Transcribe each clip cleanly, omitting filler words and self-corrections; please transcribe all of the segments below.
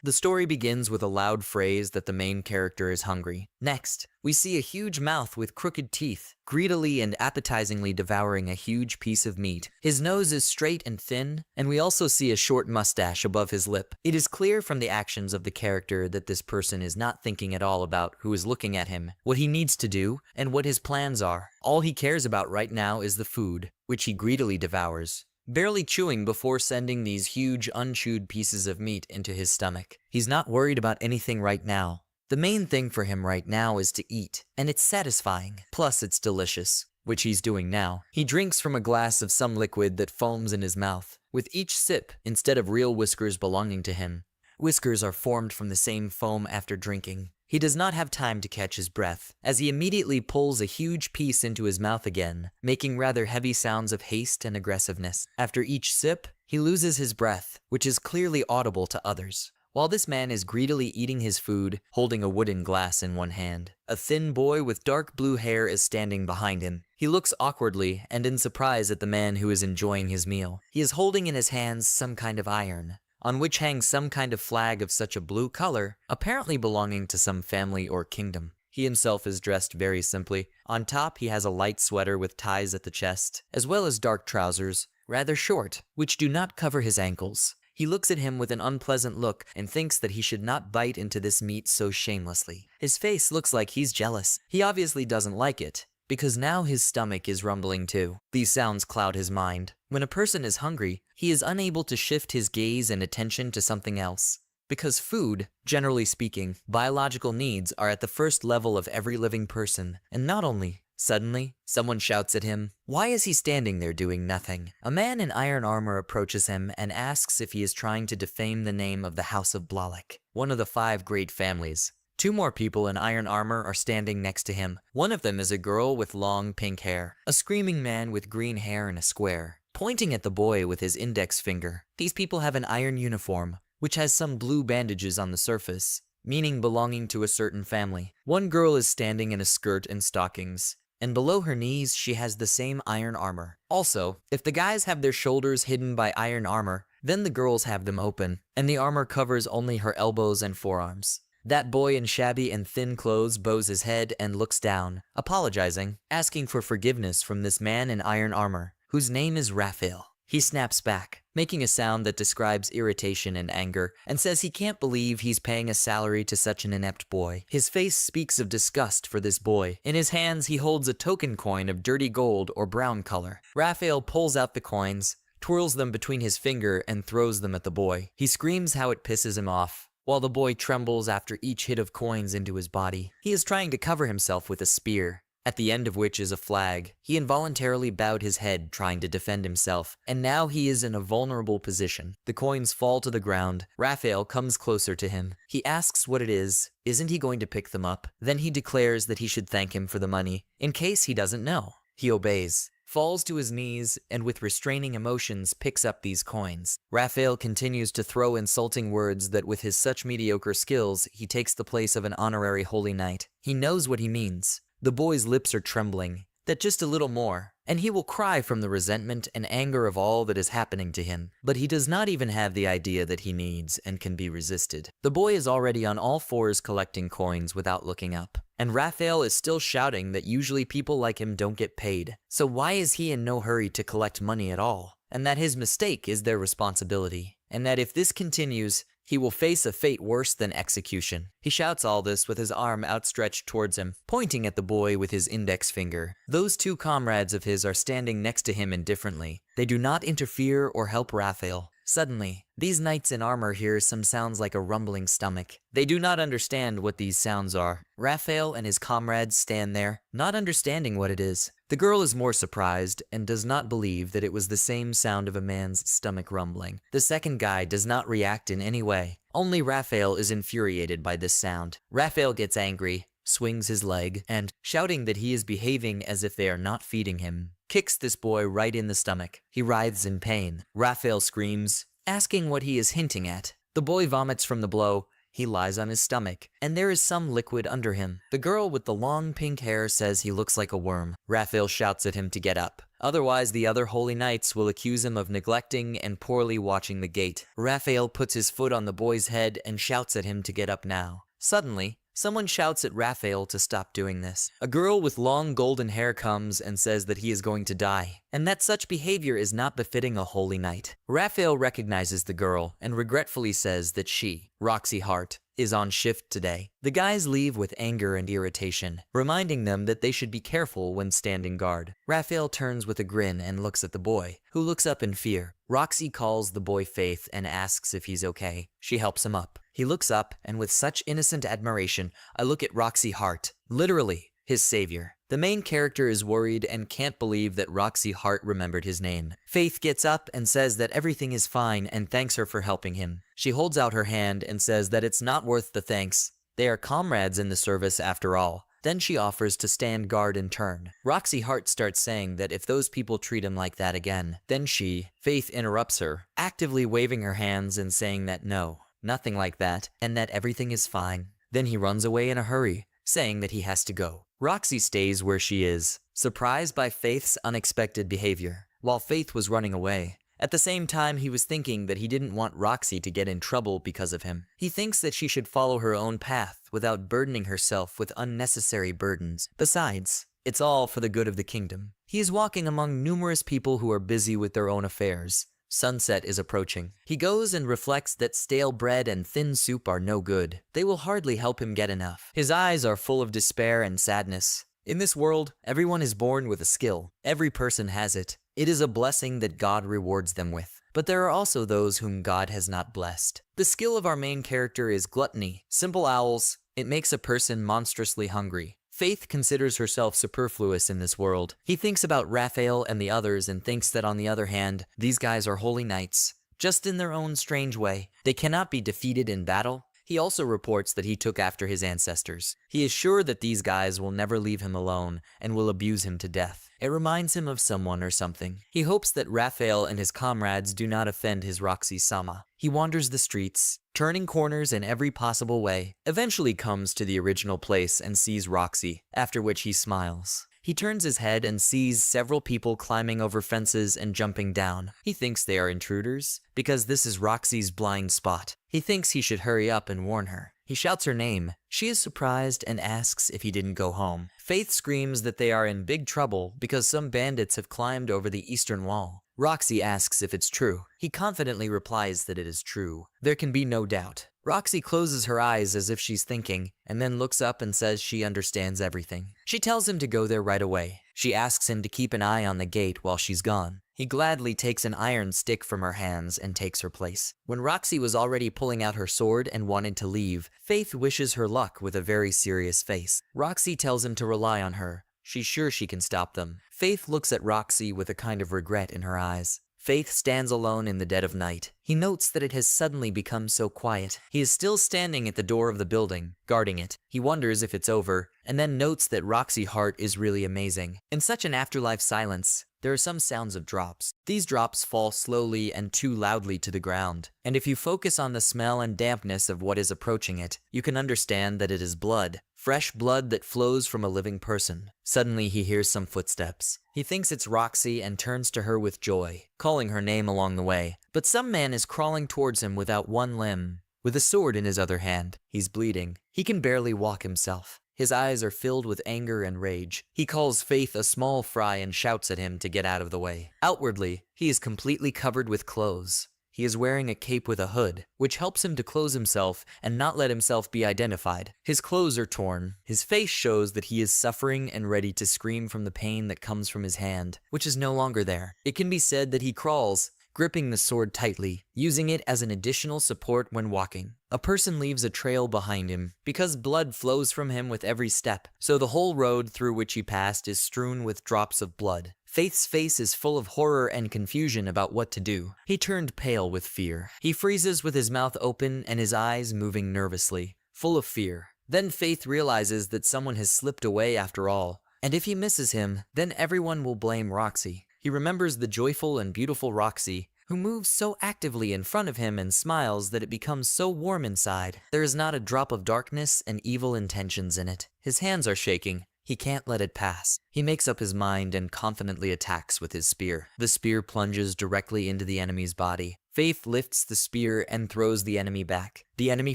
The story begins with a loud phrase that the main character is hungry. Next, we see a huge mouth with crooked teeth, greedily and appetizingly devouring a huge piece of meat. His nose is straight and thin, and we also see a short mustache above his lip. It is clear from the actions of the character that this person is not thinking at all about who is looking at him, what he needs to do, and what his plans are. All he cares about right now is the food, which he greedily devours, barely chewing before sending these huge unchewed pieces of meat into his stomach. He's not worried about anything right now. The main thing for him right now is to eat, and it's satisfying. Plus, it's delicious, which he's doing now. He drinks from a glass of some liquid that foams in his mouth. With each sip, instead of real whiskers belonging to him, whiskers are formed from the same foam after drinking. He does not have time to catch his breath, as he immediately pulls a huge piece into his mouth again, making rather heavy sounds of haste and aggressiveness. After each sip, he loses his breath, which is clearly audible to others. While this man is greedily eating his food, holding a wooden glass in one hand, a thin boy with dark blue hair is standing behind him. He looks awkwardly and in surprise at the man who is enjoying his meal. He is holding in his hands some kind of iron, on which hangs some kind of flag of such a blue color, apparently belonging to some family or kingdom. He himself is dressed very simply. On top, he has a light sweater with ties at the chest, as well as dark trousers, rather short, which do not cover his ankles. He looks at him with an unpleasant look and thinks that he should not bite into this meat so shamelessly. His face looks like he's jealous. He obviously doesn't like it, because now his stomach is rumbling too. These sounds cloud his mind. When a person is hungry, he is unable to shift his gaze and attention to something else. Because food, generally speaking, biological needs are at the first level of every living person, and not only. Suddenly, someone shouts at him. Why is he standing there doing nothing? A man in iron armor approaches him and asks if he is trying to defame the name of the House of Blalek, one of the 5 great families. 2 more people in iron armor are standing next to him. One of them is a girl with long pink hair, a screaming man with green hair in a square, pointing at the boy with his index finger. These people have an iron uniform, which has some blue bandages on the surface, meaning belonging to a certain family. One girl is standing in a skirt and stockings, and below her knees she has the same iron armor. Also, if the guys have their shoulders hidden by iron armor, then the girls have them open, and the armor covers only her elbows and forearms. That boy in shabby and thin clothes bows his head and looks down, apologizing, asking for forgiveness from this man in iron armor, whose name is Raphael. He snaps back, making a sound that describes irritation and anger, and says he can't believe he's paying a salary to such an inept boy. His face speaks of disgust for this boy. In his hands, he holds a token coin of dirty gold or brown color. Raphael pulls out the coins, twirls them between his finger, and throws them at the boy. He screams how it pisses him off, while the boy trembles after each hit of coins into his body. He is trying to cover himself with a spear, at the end of which is a flag. He involuntarily bowed his head trying to defend himself, and now he is in a vulnerable position. The coins fall to the ground. Raphael comes closer to him. He asks what it is. Isn't he going to pick them up? Then he declares that he should thank him for the money, in case he doesn't know. He obeys, falls to his knees, and with restraining emotions picks up these coins. Raphael continues to throw insulting words that with his such mediocre skills, he takes the place of an honorary holy knight. He knows what he means. The boy's lips are trembling, that just a little more, and he will cry from the resentment and anger of all that is happening to him. But he does not even have the idea that he needs and can be resisted. The boy is already on all fours collecting coins without looking up, and Raphael is still shouting that usually people like him don't get paid. So why is he in no hurry to collect money at all? And that his mistake is their responsibility, and that if this continues, he will face a fate worse than execution. He shouts all this with his arm outstretched towards him, pointing at the boy with his index finger. Those 2 comrades of his are standing next to him indifferently. They do not interfere or help Raphael. Suddenly, these knights in armor hear some sounds like a rumbling stomach. They do not understand what these sounds are. Raphael and his comrades stand there, not understanding what it is. The girl is more surprised and does not believe that it was the same sound of a man's stomach rumbling. The second guy does not react in any way. Only Raphael is infuriated by this sound. Raphael gets angry, swings his leg, and, shouting that he is behaving as if they are not feeding him, kicks this boy right in the stomach. He writhes in pain. Raphael screams, asking what he is hinting at. The boy vomits from the blow. He lies on his stomach, and there is some liquid under him. The girl with the long pink hair says he looks like a worm. Raphael shouts at him to get up. Otherwise, the other holy knights will accuse him of neglecting and poorly watching the gate. Raphael puts his foot on the boy's head and shouts at him to get up now. Suddenly, someone shouts at Raphael to stop doing this. A girl with long golden hair comes and says that he is going to die, and that such behavior is not befitting a holy knight. Raphael recognizes the girl and regretfully says that she, Roxy Hart, is on shift today. The guys leave with anger and irritation, reminding them that they should be careful when standing guard. Raphael turns with a grin and looks at the boy, who looks up in fear. Roxy calls the boy Faith and asks if he's okay. She helps him up. He looks up, and with such innocent admiration, I look at Roxy Hart, literally his savior. The main character is worried and can't believe that Roxy Hart remembered his name. Faith gets up and says that everything is fine and thanks her for helping him. She holds out her hand and says that it's not worth the thanks. They are comrades in the service after all. Then she offers to stand guard in turn. Roxy Hart starts saying that if those people treat him like that again, then she, Faith, interrupts her, actively waving her hands and saying that no, nothing like that, and that everything is fine. Then he runs away in a hurry, saying that he has to go. Roxy stays where she is, surprised by Faith's unexpected behavior, while Faith was running away. At the same time, he was thinking that he didn't want Roxy to get in trouble because of him. He thinks that she should follow her own path without burdening herself with unnecessary burdens. Besides, it's all for the good of the kingdom. He is walking among numerous people who are busy with their own affairs. Sunset is approaching. He goes and reflects that stale bread and thin soup are no good. They will hardly help him get enough. His eyes are full of despair and sadness. In this world, everyone is born with a skill. Every person has it. It is a blessing that God rewards them with. But there are also those whom God has not blessed. The skill of our main character is gluttony. Simple owls, it makes a person monstrously hungry. Faith considers herself superfluous in this world. He thinks about Raphael and the others and thinks that on the other hand, these guys are holy knights, just in their own strange way. They cannot be defeated in battle. He also reports that he took after his ancestors. He is sure that these guys will never leave him alone and will abuse him to death. It reminds him of someone or something. He hopes that Raphael and his comrades do not offend his Roxy-sama. He wanders the streets, turning corners in every possible way, eventually comes to the original place and sees Roxy, after which he smiles. He turns his head and sees several people climbing over fences and jumping down. He thinks they are intruders, because this is Roxy's blind spot. He thinks he should hurry up and warn her. He shouts her name. She is surprised and asks if he didn't go home. Faith screams that they are in big trouble because some bandits have climbed over the eastern wall. Roxy asks if it's true. He confidently replies that it is true. There can be no doubt. Roxy closes her eyes as if she's thinking, and then looks up and says she understands everything. She tells him to go there right away. She asks him to keep an eye on the gate while she's gone. He gladly takes an iron stick from her hands and takes her place. When Roxy was already pulling out her sword and wanted to leave, Faith wishes her luck with a very serious face. Roxy tells him to rely on her. She's sure she can stop them. Faith looks at Roxy with a kind of regret in her eyes. Faith stands alone in the dead of night. He notes that it has suddenly become so quiet. He is still standing at the door of the building, guarding it. He wonders if it's over, and then notes that Roxy Hart is really amazing. In such an afterlife silence, there are some sounds of drops. These drops fall slowly and too loudly to the ground, and if you focus on the smell and dampness of what is approaching it, you can understand that it is blood. Fresh blood that flows from a living person. Suddenly he hears some footsteps. He thinks it's Roxy and turns to her with joy, calling her name along the way. But some man is crawling towards him without one limb, with a sword in his other hand. He's bleeding. He can barely walk himself. His eyes are filled with anger and rage. He calls Faith a small fry and shouts at him to get out of the way. Outwardly, he is completely covered with clothes. He is wearing a cape with a hood, which helps him to close himself and not let himself be identified. His clothes are torn. His face shows that he is suffering and ready to scream from the pain that comes from his hand, which is no longer there. It can be said that he crawls, gripping the sword tightly, using it as an additional support when walking. A person leaves a trail behind him, because blood flows from him with every step, so the whole road through which he passed is strewn with drops of blood. Faith's face is full of horror and confusion about what to do. He turned pale with fear. He freezes with his mouth open and his eyes moving nervously, full of fear. Then Faith realizes that someone has slipped away after all, and if he misses him, then everyone will blame Roxy. He remembers the joyful and beautiful Roxy, who moves so actively in front of him and smiles that it becomes so warm inside. There is not a drop of darkness and evil intentions in it. His hands are shaking. He can't let it pass. He makes up his mind and confidently attacks with his spear. The spear plunges directly into the enemy's body. Faith lifts the spear and throws the enemy back. The enemy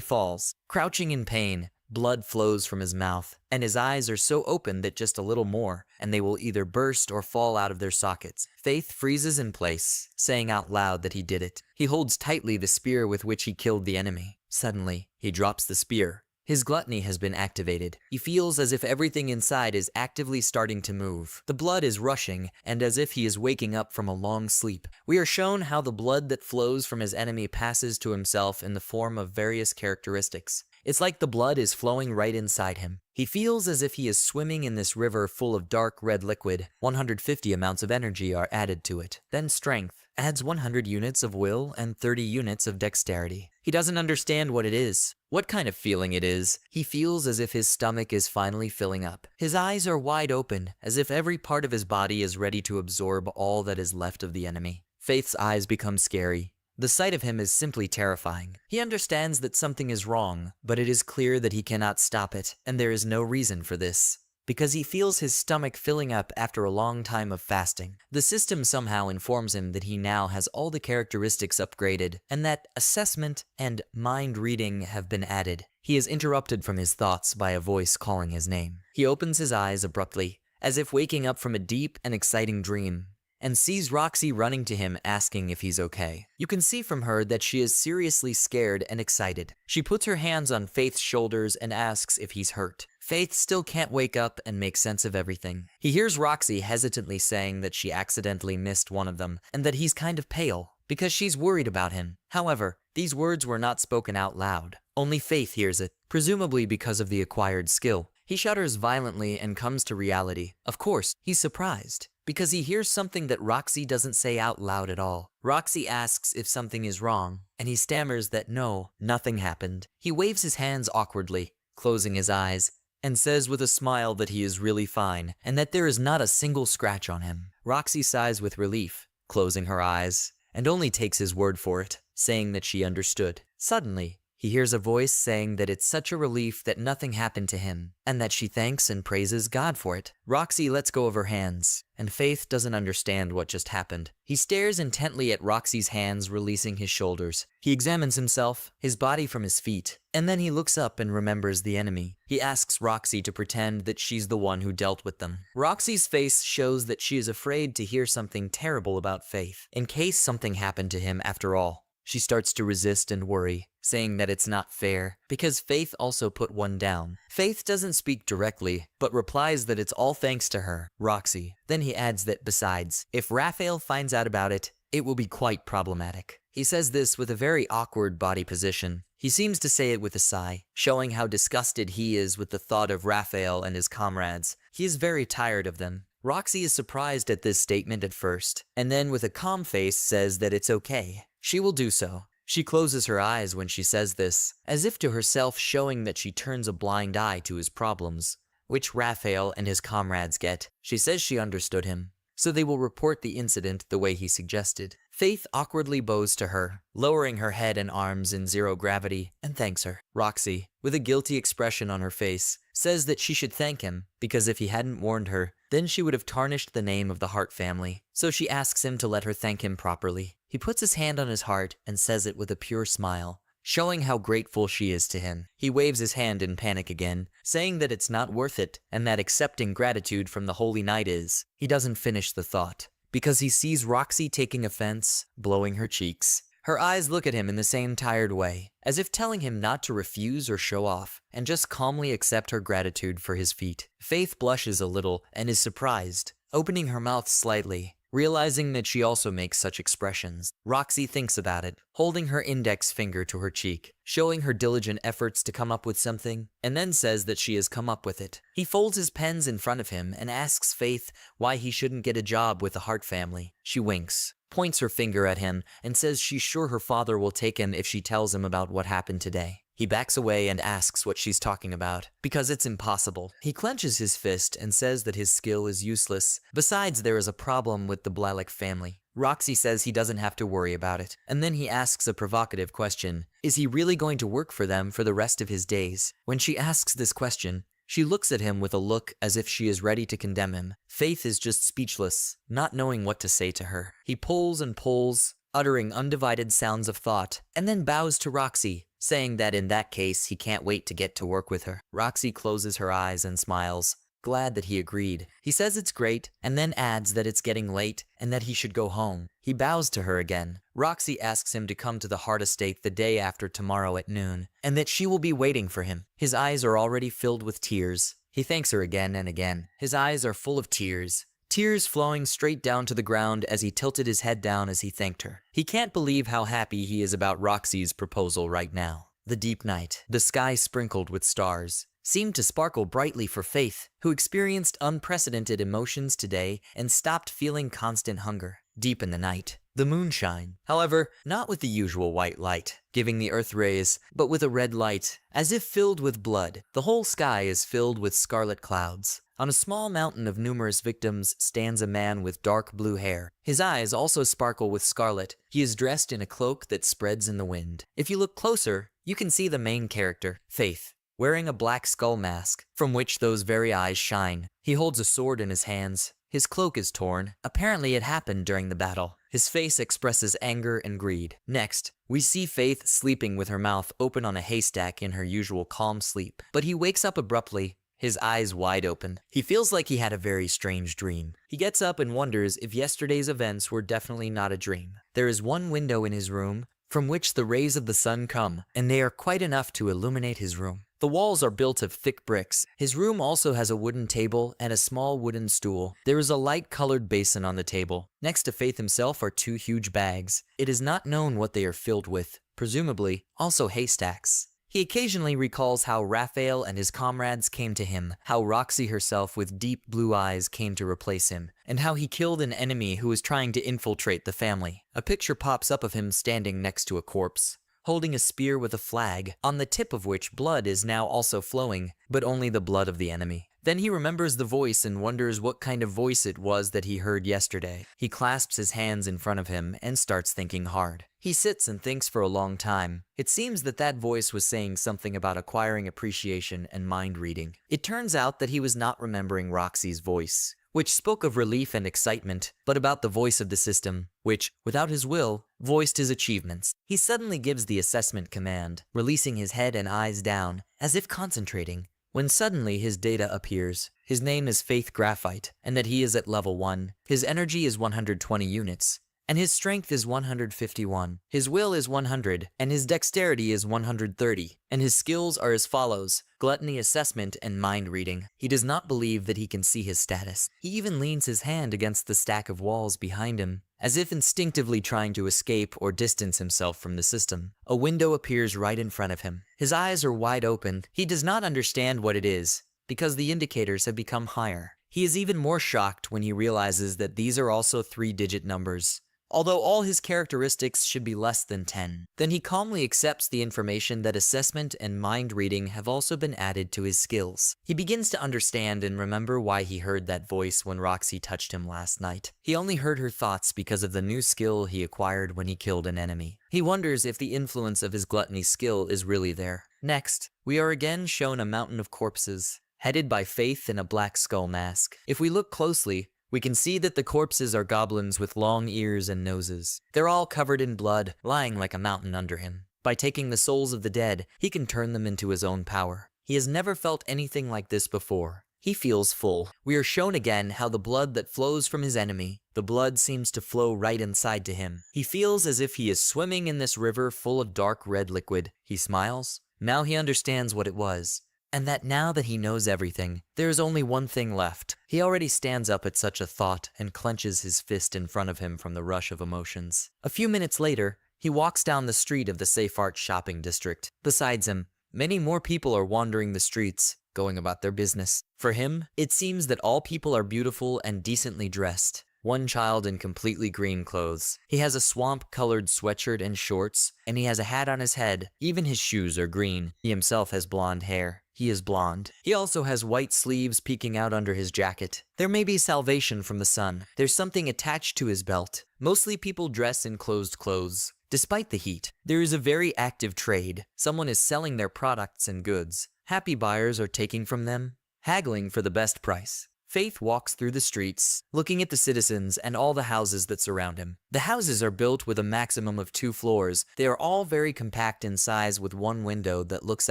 falls. Crouching in pain, blood flows from his mouth, and his eyes are so open that just a little more, and they will either burst or fall out of their sockets. Faith freezes in place, saying out loud that he did it. He holds tightly the spear with which he killed the enemy. Suddenly, he drops the spear. His gluttony has been activated. He feels as if everything inside is actively starting to move. The blood is rushing, and as if he is waking up from a long sleep. We are shown how the blood that flows from his enemy passes to himself in the form of various characteristics. It's like the blood is flowing right inside him. He feels as if he is swimming in this river full of dark red liquid. 150 amounts of energy are added to it. Then strength adds 100 units of will and 30 units of dexterity. He doesn't understand what it is, what kind of feeling it is. He feels as if his stomach is finally filling up. His eyes are wide open, as if every part of his body is ready to absorb all that is left of the enemy. Faith's eyes become scary. The sight of him is simply terrifying. He understands that something is wrong, but it is clear that he cannot stop it, and there is no reason for this. Because he feels his stomach filling up after a long time of fasting. The system somehow informs him that he now has all the characteristics upgraded, and that assessment and mind reading have been added. He is interrupted from his thoughts by a voice calling his name. He opens his eyes abruptly, as if waking up from a deep and exciting dream, and sees Roxy running to him asking if he's okay. You can see from her that she is seriously scared and excited. She puts her hands on Faith's shoulders and asks if he's hurt. Faith still can't wake up and make sense of everything. He hears Roxy hesitantly saying that she accidentally missed one of them, and that he's kind of pale, because she's worried about him. However, these words were not spoken out loud. Only Faith hears it, presumably because of the acquired skill. He shudders violently and comes to reality. Of course, he's surprised, because he hears something that Roxy doesn't say out loud at all. Roxy asks if something is wrong, and he stammers that no, nothing happened. He waves his hands awkwardly, closing his eyes, and says with a smile that he is really fine, and that there is not a single scratch on him. Roxy sighs with relief, closing her eyes, and only takes his word for it, saying that she understood. Suddenly, he hears a voice saying that it's such a relief that nothing happened to him, and that she thanks and praises God for it. Roxy lets go of her hands, and Faith doesn't understand what just happened. He stares intently at Roxy's hands releasing his shoulders. He examines himself, his body from his feet, and then he looks up and remembers the enemy. He asks Roxy to pretend that she's the one who dealt with them. Roxy's face shows that she is afraid to hear something terrible about Faith, in case something happened to him after all. She starts to resist and worry, saying that it's not fair, because Faith also put one down. Faith doesn't speak directly, but replies that it's all thanks to her, Roxy. Then he adds that besides, if Raphael finds out about it, it will be quite problematic. He says this with a very awkward body position. He seems to say it with a sigh, showing how disgusted he is with the thought of Raphael and his comrades. He is very tired of them. Roxy is surprised at this statement at first, and then with a calm face says that it's okay. She will do so. She closes her eyes when she says this, as if to herself, showing that she turns a blind eye to his problems, which Raphael and his comrades get. She says she understood him, so they will report the incident the way he suggested. Faith awkwardly bows to her, lowering her head and arms in zero gravity, and thanks her. Roxy, with a guilty expression on her face, says that she should thank him, because if he hadn't warned her, then she would have tarnished the name of the Hart family. So she asks him to let her thank him properly. He puts his hand on his heart and says it with a pure smile, showing how grateful she is to him. He waves his hand in panic again, saying that it's not worth it, and that accepting gratitude from the Holy Knight is. He doesn't finish the thought, because he sees Roxy taking offense, blowing her cheeks. Her eyes look at him in the same tired way, as if telling him not to refuse or show off, and just calmly accept her gratitude for his feat. Faith blushes a little and is surprised, opening her mouth slightly, realizing that she also makes such expressions. Roxy thinks about it, holding her index finger to her cheek, showing her diligent efforts to come up with something, and then says that she has come up with it. He folds his pens in front of him and asks Faith why he shouldn't get a job with the Hart family. She winks, points her finger at him, and says she's sure her father will take him if she tells him about what happened today. He backs away and asks what she's talking about, because it's impossible. He clenches his fist and says that his skill is useless. Besides, there is a problem with the Blalock family. Roxy says he doesn't have to worry about it, and then he asks a provocative question. Is he really going to work for them for the rest of his days? When she asks this question, She looks at him with a look as if she is ready to condemn him. Faith is just speechless, not knowing what to say to her. He pulls and pulls, uttering undivided sounds of thought, and then bows to Roxy, saying that in that case he can't wait to get to work with her. Roxy closes her eyes and smiles, glad that he agreed. He says it's great, and then adds that it's getting late and that he should go home. He bows to her again. Roxy asks him to come to the Heart Estate the day after tomorrow at noon, and that she will be waiting for him. His eyes are already filled with tears. He thanks her again and again. His eyes are full of tears. Tears flowing straight down to the ground as he tilted his head down as he thanked her. He can't believe how happy he is about Roxy's proposal right now. The deep night, the sky sprinkled with stars, seemed to sparkle brightly for Faith, who experienced unprecedented emotions today and stopped feeling constant hunger. Deep in the night, the moon shine. However, not with the usual white light, giving the earth rays, but with a red light, as if filled with blood. The whole sky is filled with scarlet clouds. On a small mountain of numerous victims stands a man with dark blue hair. His eyes also sparkle with scarlet. He is dressed in a cloak that spreads in the wind. If you look closer, you can see the main character, Faith, wearing a black skull mask, from which those very eyes shine. He holds a sword in his hands. His cloak is torn. Apparently it happened during the battle. His face expresses anger and greed. Next, we see Faith sleeping with her mouth open on a haystack in her usual calm sleep. But he wakes up abruptly, his eyes wide open. He feels like he had a very strange dream. He gets up and wonders if yesterday's events were definitely not a dream. There is one window in his room from which the rays of the sun come, and they are quite enough to illuminate his room. The walls are built of thick bricks. His room also has a wooden table and a small wooden stool. There is a light-colored basin on the table. Next to Faith himself are two huge bags. It is not known what they are filled with, presumably also haystacks. He occasionally recalls how Raphael and his comrades came to him, how Roxy herself with deep blue eyes came to replace him, and how he killed an enemy who was trying to infiltrate the family. A picture pops up of him standing next to a corpse, holding a spear with a flag, on the tip of which blood is now also flowing, but only the blood of the enemy. Then he remembers the voice and wonders what kind of voice it was that he heard yesterday. He clasps his hands in front of him and starts thinking hard. He sits and thinks for a long time. It seems that that voice was saying something about acquiring appreciation and mind reading. It turns out that he was not remembering Roxy's voice, which spoke of relief and excitement, but about the voice of the system, which, without his will, voiced his achievements. He suddenly gives the assessment command, releasing his head and eyes down, as if concentrating, when suddenly his data appears. His name is Faith Graphite, and that he is at level 1. His energy is 120 units, and his strength is 151. His will is 100, and his dexterity is 130, and his skills are as follows: gluttony assessment and mind reading. He does not believe that he can see his status. He even leans his hand against the stack of walls behind him, as if instinctively trying to escape or distance himself from the system. A window appears right in front of him. His eyes are wide open. He does not understand what it is, because the indicators have become higher. He is even more shocked when he realizes that these are also 3-digit numbers, although all his characteristics should be less than 10. Then he calmly accepts the information that assessment and mind reading have also been added to his skills. He begins to understand and remember why he heard that voice when Roxy touched him last night. He only heard her thoughts because of the new skill he acquired when he killed an enemy. He wonders if the influence of his gluttony skill is really there. Next, we are again shown a mountain of corpses, headed by Faith in a black skull mask. If we look closely, we can see that the corpses are goblins with long ears and noses. They're all covered in blood, lying like a mountain under him. By taking the souls of the dead, he can turn them into his own power. He has never felt anything like this before. He feels full. We are shown again how the blood that flows from his enemy, the blood seems to flow right inside to him. He feels as if he is swimming in this river full of dark red liquid. He smiles. Now he understands what it was, and that now that he knows everything, there is only one thing left. He already stands up at such a thought and clenches his fist in front of him from the rush of emotions. A few minutes later, he walks down the street of the Safe Art shopping district. Besides him, many more people are wandering the streets, going about their business. For him, it seems that all people are beautiful and decently dressed. One child in completely green clothes. He has a swamp-colored sweatshirt and shorts, and he has a hat on his head. Even his shoes are green. He himself has blonde hair. He is blonde. He also has white sleeves peeking out under his jacket. There may be salvation from the sun. There's something attached to his belt. Mostly people dress in closed clothes. Despite the heat, there is a very active trade. Someone is selling their products and goods. Happy buyers are taking from them, haggling for the best price. Faith walks through the streets, looking at the citizens and all the houses that surround him. The houses are built with a maximum of 2 floors. They are all very compact in size with one window that looks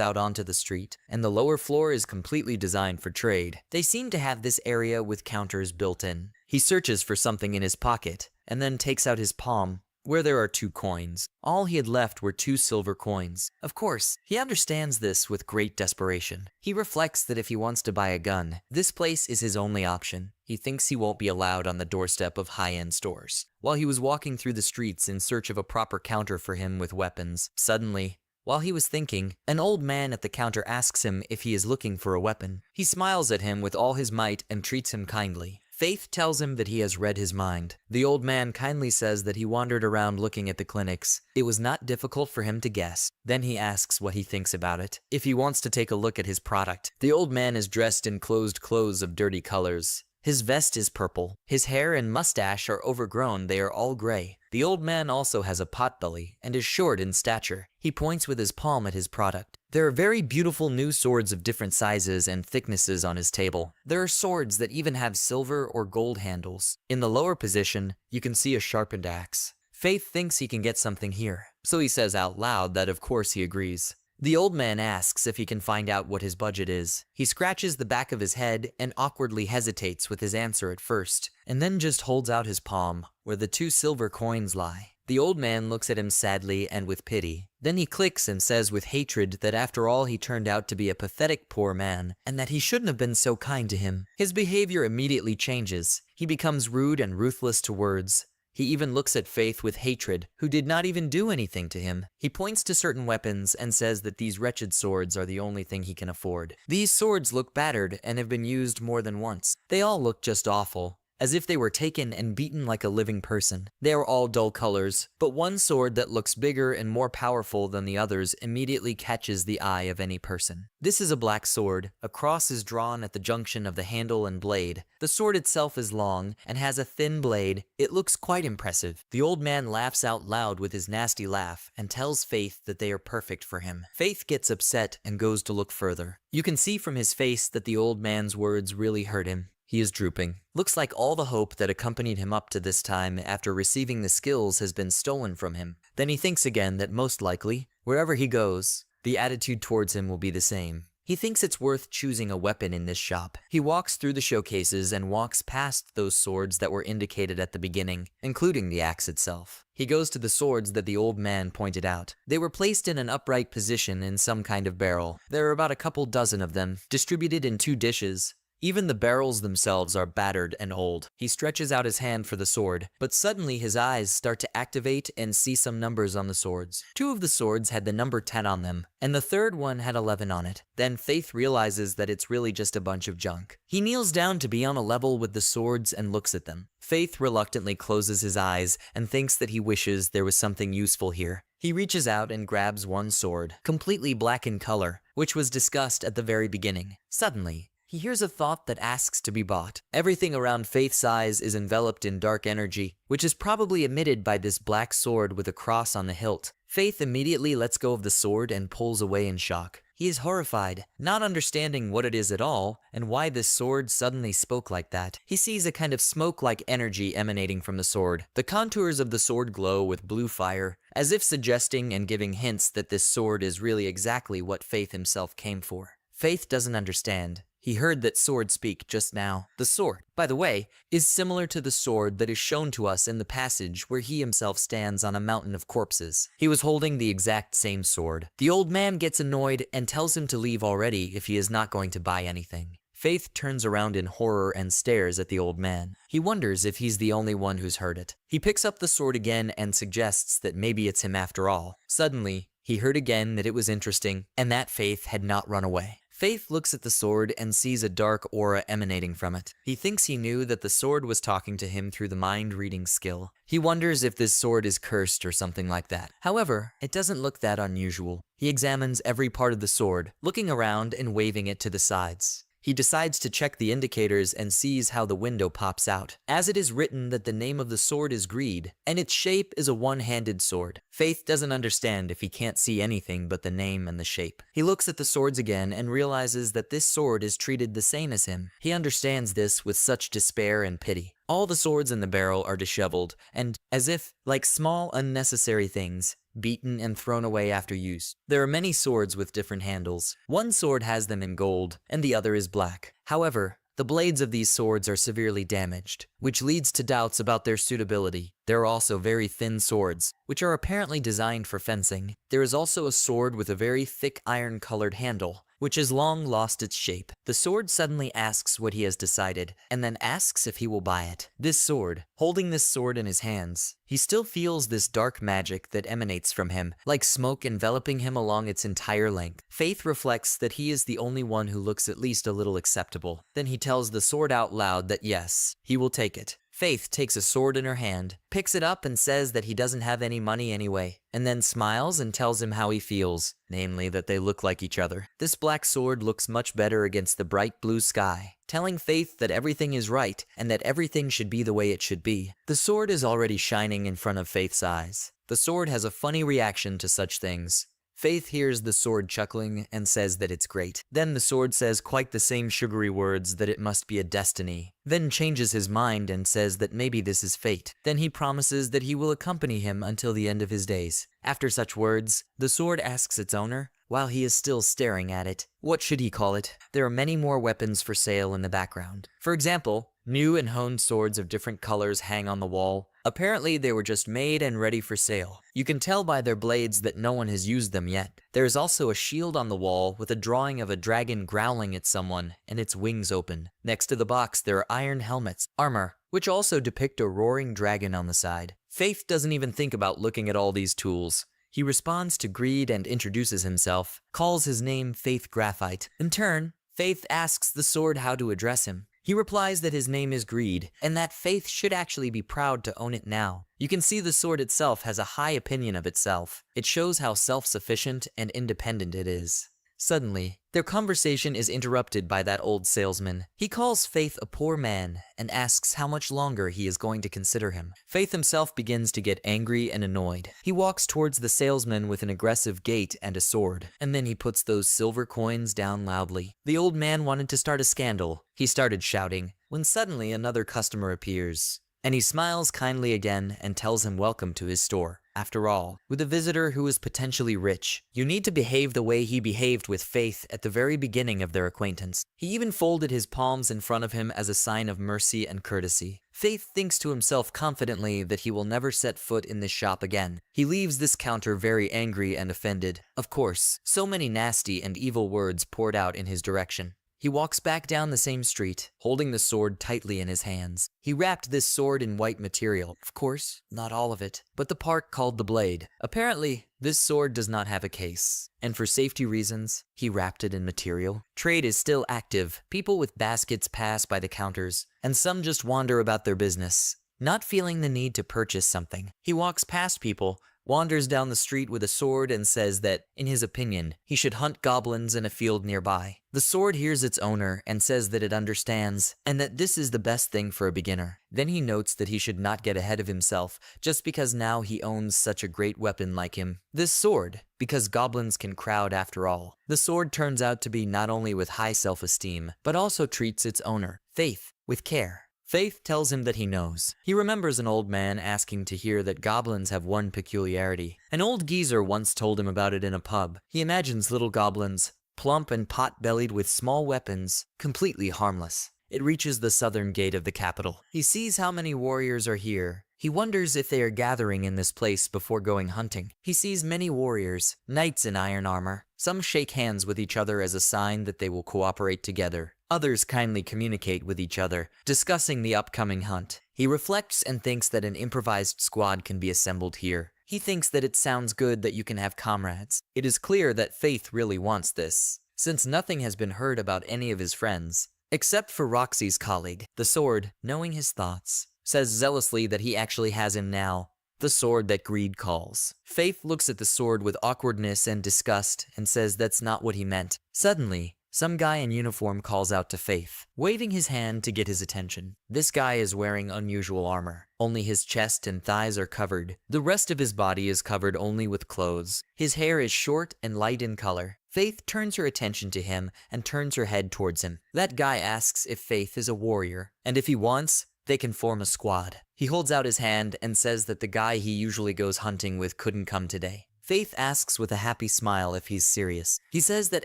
out onto the street, and the lower floor is completely designed for trade. They seem to have this area with counters built in. He searches for something in his pocket, and then takes out his palm, where there are 2 coins. All he had left were 2 silver coins. Of course, he understands this with great desperation. He reflects that if he wants to buy a gun, this place is his only option. He thinks he won't be allowed on the doorstep of high-end stores. While he was walking through the streets in search of a proper counter for him with weapons, suddenly, while he was thinking, an old man at the counter asks him if he is looking for a weapon. He smiles at him with all his might and treats him kindly. Faith tells him that he has read his mind. The old man kindly says that he wandered around looking at the clinics. It was not difficult for him to guess. Then he asks what he thinks about it, if he wants to take a look at his product. The old man is dressed in closed clothes of dirty colors. His vest is purple. His hair and mustache are overgrown. They are all gray. The old man also has a potbelly and is short in stature. He points with his palm at his product. There are very beautiful new swords of different sizes and thicknesses on his table. There are swords that even have silver or gold handles. In the lower position, you can see a sharpened axe. Faith thinks he can get something here, so he says out loud that of course he agrees. The old man asks if he can find out what his budget is. He scratches the back of his head and awkwardly hesitates with his answer at first, and then just holds out his palm, where the 2 silver coins lie. The old man looks at him sadly and with pity. Then he clicks and says with hatred that after all he turned out to be a pathetic poor man, and that he shouldn't have been so kind to him. His behavior immediately changes. He becomes rude and ruthless to words. He even looks at Faith with hatred, who did not even do anything to him. He points to certain weapons and says that these wretched swords are the only thing he can afford. These swords look battered and have been used more than once. They all look just awful, as if they were taken and beaten like a living person. They are all dull colors, but one sword that looks bigger and more powerful than the others immediately catches the eye of any person. This is a black sword. A cross is drawn at the junction of the handle and blade. The sword itself is long and has a thin blade. It looks quite impressive. The old man laughs out loud with his nasty laugh and tells Faith that they are perfect for him. Faith gets upset and goes to look further. You can see from his face that the old man's words really hurt him. He is drooping. Looks like all the hope that accompanied him up to this time after receiving the skills has been stolen from him. Then he thinks again that most likely, wherever he goes, the attitude towards him will be the same. He thinks it's worth choosing a weapon in this shop. He walks through the showcases and walks past those swords that were indicated at the beginning, including the axe itself. He goes to the swords that the old man pointed out. They were placed in an upright position in some kind of barrel. There are about a couple dozen of them, distributed in 2 dishes. Even the barrels themselves are battered and old. He stretches out his hand for the sword, but suddenly his eyes start to activate and see some numbers on the swords. 2 of the swords had the number 10 on them, and the third one had 11 on it. Then Faith realizes that it's really just a bunch of junk. He kneels down to be on a level with the swords and looks at them. Faith reluctantly closes his eyes and thinks that he wishes there was something useful here. He reaches out and grabs one sword, completely black in color, which was discussed at the very beginning. Suddenly, he hears a thought that asks to be bought. Everything around Faith's eyes is enveloped in dark energy, which is probably emitted by this black sword with a cross on the hilt. Faith immediately lets go of the sword and pulls away in shock. He is horrified, not understanding what it is at all, and why this sword suddenly spoke like that. He sees a kind of smoke-like energy emanating from the sword. The contours of the sword glow with blue fire, as if suggesting and giving hints that this sword is really exactly what Faith himself came for. Faith doesn't understand. He heard that sword speak just now. The sword, by the way, is similar to the sword that is shown to us in the passage where he himself stands on a mountain of corpses. He was holding the exact same sword. The old man gets annoyed and tells him to leave already if he is not going to buy anything. Faith turns around in horror and stares at the old man. He wonders if he's the only one who's heard it. He picks up the sword again and suggests that maybe it's him after all. Suddenly, he heard again that it was interesting and that Faith had not run away. Faith looks at the sword and sees a dark aura emanating from it. He thinks he knew that the sword was talking to him through the mind-reading skill. He wonders if this sword is cursed or something like that. However, it doesn't look that unusual. He examines every part of the sword, looking around and waving it to the sides. He decides to check the indicators and sees how the window pops out, as it is written that the name of the sword is Greed, and its shape is a one-handed sword. Faith doesn't understand if he can't see anything but the name and the shape. He looks at the swords again and realizes that this sword is treated the same as him. He understands this with such despair and pity. All the swords in the barrel are disheveled, and, as if, like small unnecessary things, beaten and thrown away after use. There are many swords with different handles. One sword has them in gold, and the other is black. However, the blades of these swords are severely damaged, which leads to doubts about their suitability. There are also very thin swords, which are apparently designed for fencing. There is also a sword with a very thick iron-colored handle, which has long lost its shape. The sword suddenly asks what he has decided, and then asks if he will buy it. This sword, holding this sword in his hands, he still feels this dark magic that emanates from him, like smoke enveloping him along its entire length. Faith reflects that he is the only one who looks at least a little acceptable. Then he tells the sword out loud that yes, he will take it. Faith takes a sword in her hand, picks it up and says that he doesn't have any money anyway, and then smiles and tells him how he feels, namely that they look like each other. This black sword looks much better against the bright blue sky, telling Faith that everything is right and that everything should be the way it should be. The sword is already shining in front of Faith's eyes. The sword has a funny reaction to such things. Faith hears the sword chuckling and says that it's great. Then the sword says quite the same sugary words that it must be a destiny. Then changes his mind and says that maybe this is fate. Then he promises that he will accompany him until the end of his days. After such words, the sword asks its owner, while he is still staring at it, what should he call it? There are many more weapons for sale in the background. For example, new and honed swords of different colors hang on the wall. Apparently they were just made and ready for sale. You can tell by their blades that no one has used them yet. There is also a shield on the wall with a drawing of a dragon growling at someone and its wings open. Next to the box there are iron helmets, armor, which also depict a roaring dragon on the side. Faith doesn't even think about looking at all these tools. He responds to Greed and introduces himself, calls his name Faith Graphite. In turn, Faith asks the sword how to address him. He replies that his name is Greed, and that Faith should actually be proud to own it now. You can see the sword itself has a high opinion of itself. It shows how self-sufficient and independent it is. Suddenly, their conversation is interrupted by that old salesman. He calls Faith a poor man and asks how much longer he is going to consider him. Faith himself begins to get angry and annoyed. He walks towards the salesman with an aggressive gait and a sword, and then he puts those silver coins down loudly. The old man wanted to start a scandal. He started shouting, when suddenly another customer appears, and he smiles kindly again and tells him welcome to his store. After all, with a visitor who is potentially rich, you need to behave the way he behaved with Faith at the very beginning of their acquaintance. He even folded his palms in front of him as a sign of mercy and courtesy. Faith thinks to himself confidently that he will never set foot in this shop again. He leaves this counter very angry and offended. Of course, so many nasty and evil words poured out in his direction. He walks back down the same street, holding the sword tightly in his hands. He wrapped this sword in white material. Of course, not all of it, but the part called the blade. Apparently, this sword does not have a case, and for safety reasons, he wrapped it in material. Trade is still active. People with baskets pass by the counters, and some just wander about their business, not feeling the need to purchase something. He walks past people, wanders down the street with a sword and says that, in his opinion, he should hunt goblins in a field nearby. The sword hears its owner and says that it understands, and that this is the best thing for a beginner. Then he notes that he should not get ahead of himself, just because now he owns such a great weapon like him. This sword, because goblins can crowd after all. The sword turns out to be not only with high self-esteem, but also treats its owner, Faith, with care. Faith tells him that he knows. He remembers an old man asking to hear that goblins have one peculiarity. An old geezer once told him about it in a pub. He imagines little goblins, plump and pot-bellied with small weapons, completely harmless. It reaches the southern gate of the capital. He sees how many warriors are here. He wonders if they are gathering in this place before going hunting. He sees many warriors, knights in iron armor. Some shake hands with each other as a sign that they will cooperate together. Others kindly communicate with each other, discussing the upcoming hunt. He reflects and thinks that an improvised squad can be assembled here. He thinks that it sounds good that you can have comrades. It is clear that Faith really wants this, since nothing has been heard about any of his friends, except for Roxy's colleague. The sword, knowing his thoughts, says zealously that he actually has him now, the sword that Greed calls. Faith looks at the sword with awkwardness and disgust and says that's not what he meant. Suddenly, Some guy in uniform calls out to Faith, waving his hand to get his attention. This guy is wearing unusual armor. Only his chest and thighs are covered. The rest of his body is covered only with clothes. His hair is short and light in color. Faith turns her attention to him and turns her head towards him. That guy asks if Faith is a warrior, and if he wants, they can form a squad. He holds out his hand and says that the guy he usually goes hunting with couldn't come today. Faith asks with a happy smile if he's serious. He says that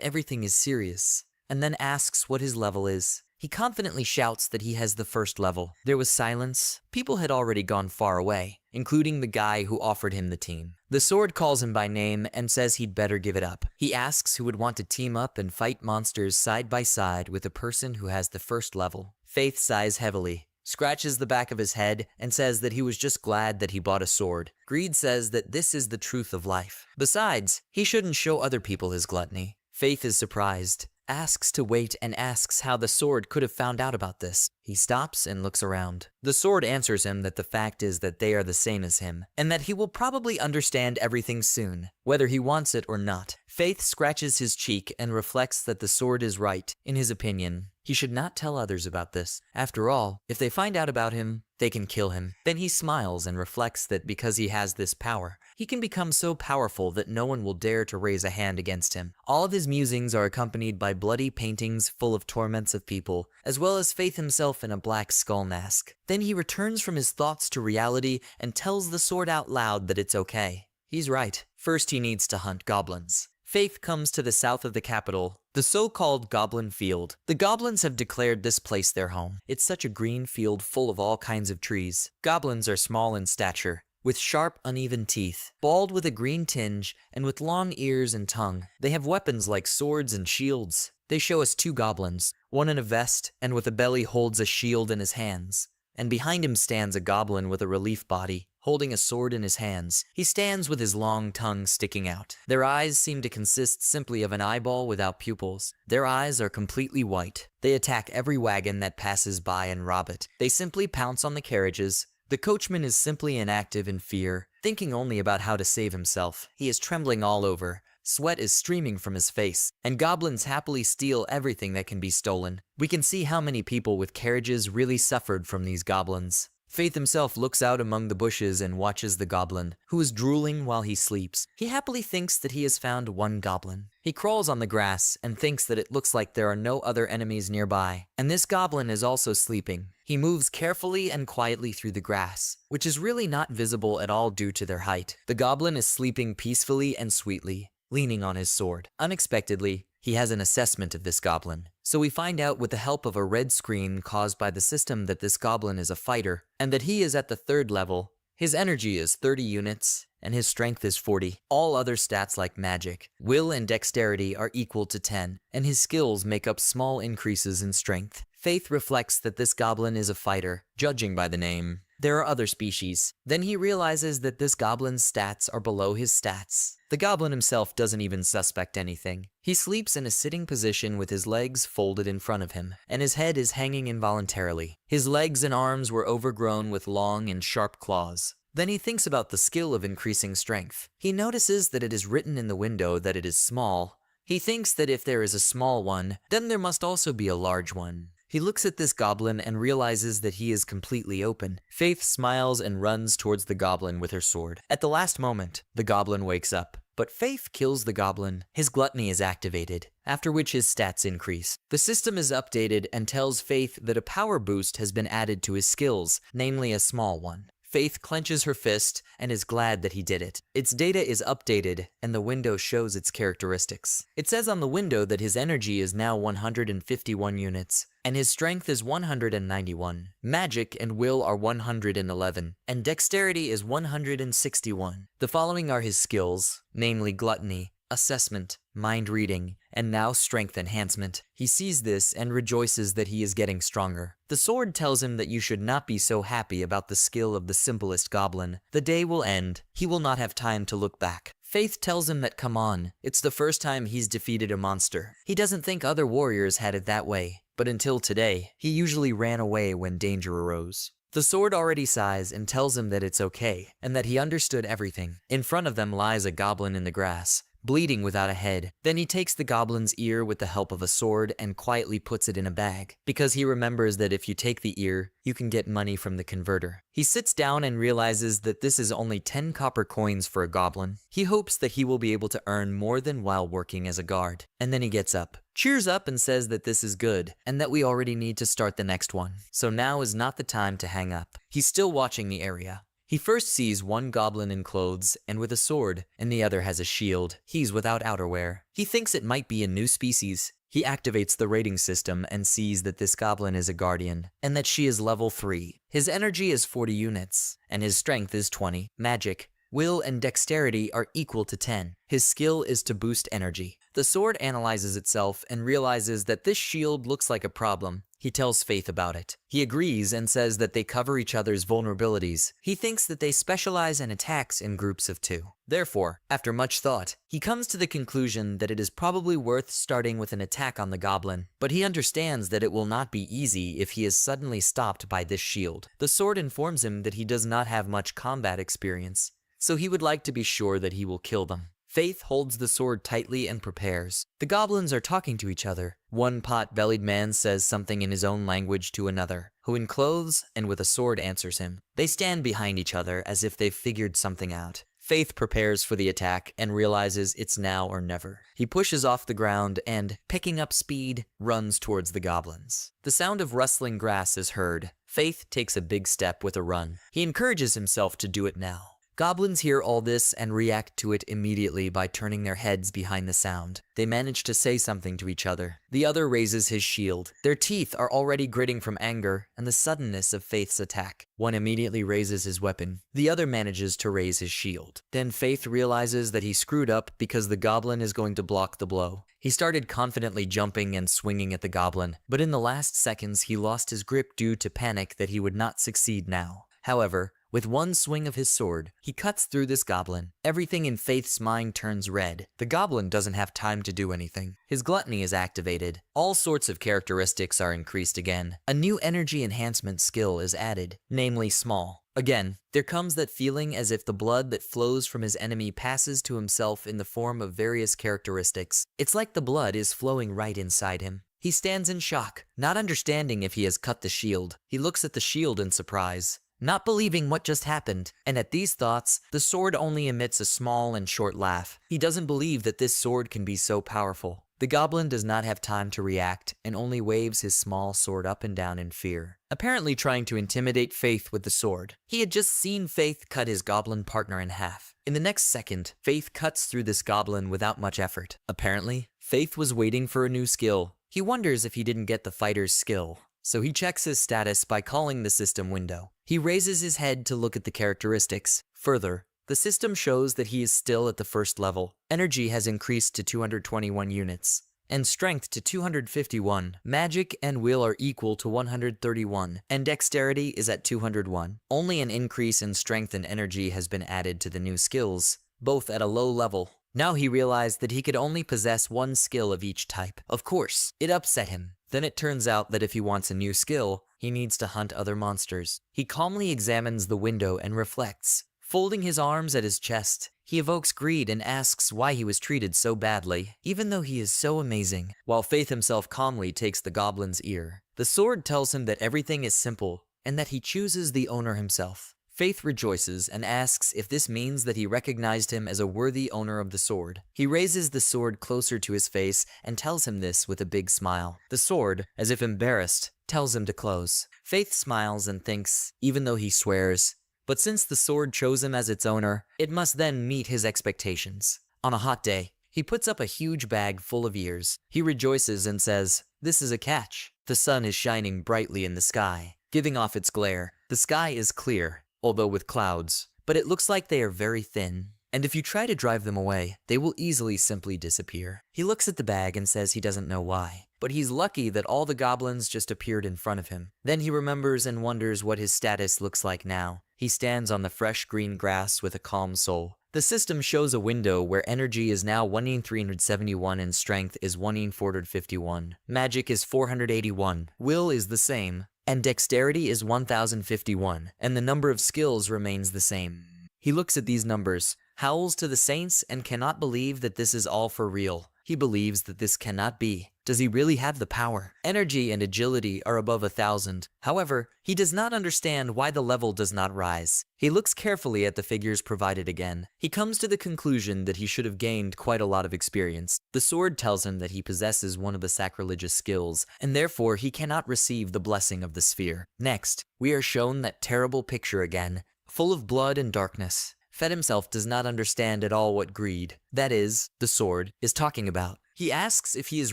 everything is serious, and then asks what his level is. He confidently shouts that he has the first level. There was silence. People had already gone far away, including the guy who offered him the team. The sword calls him by name and says he'd better give it up. He asks who would want to team up and fight monsters side by side with a person who has the first level. Faith sighs heavily, scratches the back of his head, and says that he was just glad that he bought a sword. Greed says that this is the truth of life. Besides, he shouldn't show other people his gluttony. Faith is surprised, asks to wait, and asks how the sword could have found out about this. He stops and looks around. The sword answers him that the fact is that they are the same as him, and that he will probably understand everything soon, whether he wants it or not. Faith scratches his cheek and reflects that the sword is right. In his opinion, he should not tell others about this. After all, if they find out about him, they can kill him. Then he smiles and reflects that because he has this power, he can become so powerful that no one will dare to raise a hand against him. All of his musings are accompanied by bloody paintings full of torments of people, as well as Faith himself in a black skull mask. Then he returns from his thoughts to reality and tells the sword out loud that it's okay. He's right. First he needs to hunt goblins. Faith comes to the south of the capital, the so-called Goblin Field. The goblins have declared this place their home. It's such a green field full of all kinds of trees. Goblins are small in stature, with sharp, uneven teeth, bald with a green tinge, and with long ears and tongue. They have weapons like swords and shields. They show us two goblins, one in a vest and with a belly holds a shield in his hands, and behind him stands a goblin with a relief body, holding a sword in his hands. He stands with his long tongue sticking out. Their eyes seem to consist simply of an eyeball without pupils. Their eyes are completely white. They attack every wagon that passes by and rob it. They simply pounce on the carriages. The coachman is simply inactive in fear, thinking only about how to save himself. He is trembling all over. Sweat is streaming from his face, and goblins happily steal everything that can be stolen. We can see how many people with carriages really suffered from these goblins. Faith himself looks out among the bushes and watches the goblin, who is drooling while he sleeps. He happily thinks that he has found one goblin. He crawls on the grass and thinks that it looks like there are no other enemies nearby, and this goblin is also sleeping. He moves carefully and quietly through the grass, which is really not visible at all due to their height. The goblin is sleeping peacefully and sweetly, leaning on his sword. Unexpectedly, he has an assessment of this goblin. So we find out with the help of a red screen caused by the system that this goblin is a fighter, and that he is at the 3rd level. His energy is 30 units, and his strength is 40. All other stats like magic, will, and dexterity are equal to 10, and his skills make up small increases in strength. Faith reflects that this goblin is a fighter, judging by the name. There are other species. Then he realizes that this goblin's stats are below his stats. The goblin himself doesn't even suspect anything. He sleeps in a sitting position with his legs folded in front of him, and his head is hanging involuntarily. His legs and arms were overgrown with long and sharp claws. Then he thinks about the skill of increasing strength. He notices that it is written in the window that it is small. He thinks that if there is a small one, then there must also be a large one. He looks at this goblin and realizes that he is completely open. Faith smiles and runs towards the goblin with her sword. At the last moment, the goblin wakes up, but Faith kills the goblin. His gluttony is activated, after which his stats increase. The system is updated and tells Faith that a power boost has been added to his skills, namely a small one. Faith clenches her fist and is glad that he did it. Its data is updated and the window shows its characteristics. It says on the window that his energy is now 151 units, and his strength is 191. Magic and will are 111, and dexterity is 161. The following are his skills, namely gluttony, assessment, mind reading, and now strength enhancement. He sees this and rejoices that he is getting stronger. The sword tells him that you should not be so happy about the skill of the simplest goblin. The day will end. He will not have time to look back. Faith tells him that come on, it's the first time he's defeated a monster. He doesn't think other warriors had it that way, but until today, he usually ran away when danger arose. The sword already sighs and tells him that it's okay, and that he understood everything. In front of them lies a goblin in the grass, bleeding without a head. Then he takes the goblin's ear with the help of a sword and quietly puts it in a bag, because he remembers that if you take the ear, you can get money from the converter. He sits down and realizes that this is only 10 copper coins for a goblin. He hopes that he will be able to earn more than while working as a guard. And then he gets up, cheers up and says that this is good, and that we already need to start the next one. So now is not the time to hang up. He's still watching the area. He first sees one goblin in clothes and with a sword, and the other has a shield. He's without outerwear. He thinks it might be a new species. He activates the rating system and sees that this goblin is a guardian, and that she is level 3. His energy is 40 units, and his strength is 20. Magic, will, and dexterity are equal to 10. His skill is to boost energy. The sword analyzes itself and realizes that this shield looks like a problem. He tells Faith about it. He agrees and says that they cover each other's vulnerabilities. He thinks that they specialize in attacks in groups of 2. Therefore, after much thought, he comes to the conclusion that it is probably worth starting with an attack on the goblin, but he understands that it will not be easy if he is suddenly stopped by this shield. The sword informs him that he does not have much combat experience, so he would like to be sure that he will kill them. Faith holds the sword tightly and prepares. The goblins are talking to each other. One pot-bellied man says something in his own language to another, who in clothes and with a sword answers him. They stand behind each other as if they've figured something out. Faith prepares for the attack and realizes it's now or never. He pushes off the ground and, picking up speed, runs towards the goblins. The sound of rustling grass is heard. Faith takes a big step with a run. He encourages himself to do it now. Goblins hear all this and react to it immediately by turning their heads behind the sound. They manage to say something to each other. The other raises his shield. Their teeth are already gritting from anger and the suddenness of Faith's attack. One immediately raises his weapon. The other manages to raise his shield. Then Faith realizes that he screwed up because the goblin is going to block the blow. He started confidently jumping and swinging at the goblin, but in the last seconds he lost his grip due to panic that he would not succeed now. However, with one swing of his sword, he cuts through this goblin. Everything in Faith's mind turns red. The goblin doesn't have time to do anything. His gluttony is activated. All sorts of characteristics are increased again. A new energy enhancement skill is added, namely small. Again, there comes that feeling as if the blood that flows from his enemy passes to himself in the form of various characteristics. It's like the blood is flowing right inside him. He stands in shock, not understanding if he has cut the shield. He looks at the shield in surprise, not believing what just happened, and at these thoughts, the sword only emits a small and short laugh. He doesn't believe that this sword can be so powerful. The goblin does not have time to react and only waves his small sword up and down in fear, apparently trying to intimidate Faith with the sword. He had just seen Faith cut his goblin partner in half. In the next second, Faith cuts through this goblin without much effort. Apparently, Faith was waiting for a new skill. He wonders if he didn't get the fighter's skill, so he checks his status by calling the system window. He raises his head to look at the characteristics. Further, the system shows that he is still at the first level. Energy has increased to 221 units, and strength to 251. Magic and will are equal to 131, and dexterity is at 201. Only an increase in strength and energy has been added to the new skills, both at a low level. Now he realized that he could only possess one skill of each type. Of course, it upset him. Then it turns out that if he wants a new skill, he needs to hunt other monsters. He calmly examines the window and reflects. Folding his arms at his chest, he evokes greed and asks why he was treated so badly, even though he is so amazing, while Faith himself calmly takes the goblin's ear. The sword tells him that everything is simple, and that he chooses the owner himself. Faith rejoices and asks if this means that he recognized him as a worthy owner of the sword. He raises the sword closer to his face and tells him this with a big smile. The sword, as if embarrassed, tells him to close. Faith smiles and thinks, even though he swears, but since the sword chose him as its owner, it must then meet his expectations. On a hot day, he puts up a huge bag full of ears. He rejoices and says, "This is a catch." The sun is shining brightly in the sky, giving off its glare. The sky is clear, although with clouds, but it looks like they are very thin, and if you try to drive them away, they will easily simply disappear. He looks at the bag and says he doesn't know why, but he's lucky that all the goblins just appeared in front of him. Then he remembers and wonders what his status looks like now. He stands on the fresh green grass with a calm soul. The system shows a window where energy is now 1,371 and strength is 1,451. Magic is 481. Will is the same, and dexterity is 1,051, and the number of skills remains the same. He looks at these numbers, howls to the saints, and cannot believe that this is all for real. He believes that this cannot be. Does he really have the power? Energy and agility are above 1,000. However, he does not understand why the level does not rise. He looks carefully at the figures provided again. He comes to the conclusion that he should have gained quite a lot of experience. The sword tells him that he possesses one of the sacrilegious skills, and therefore he cannot receive the blessing of the sphere. Next, we are shown that terrible picture again, full of blood and darkness. Fed himself does not understand at all what greed, that is, the sword, is talking about. He asks if he is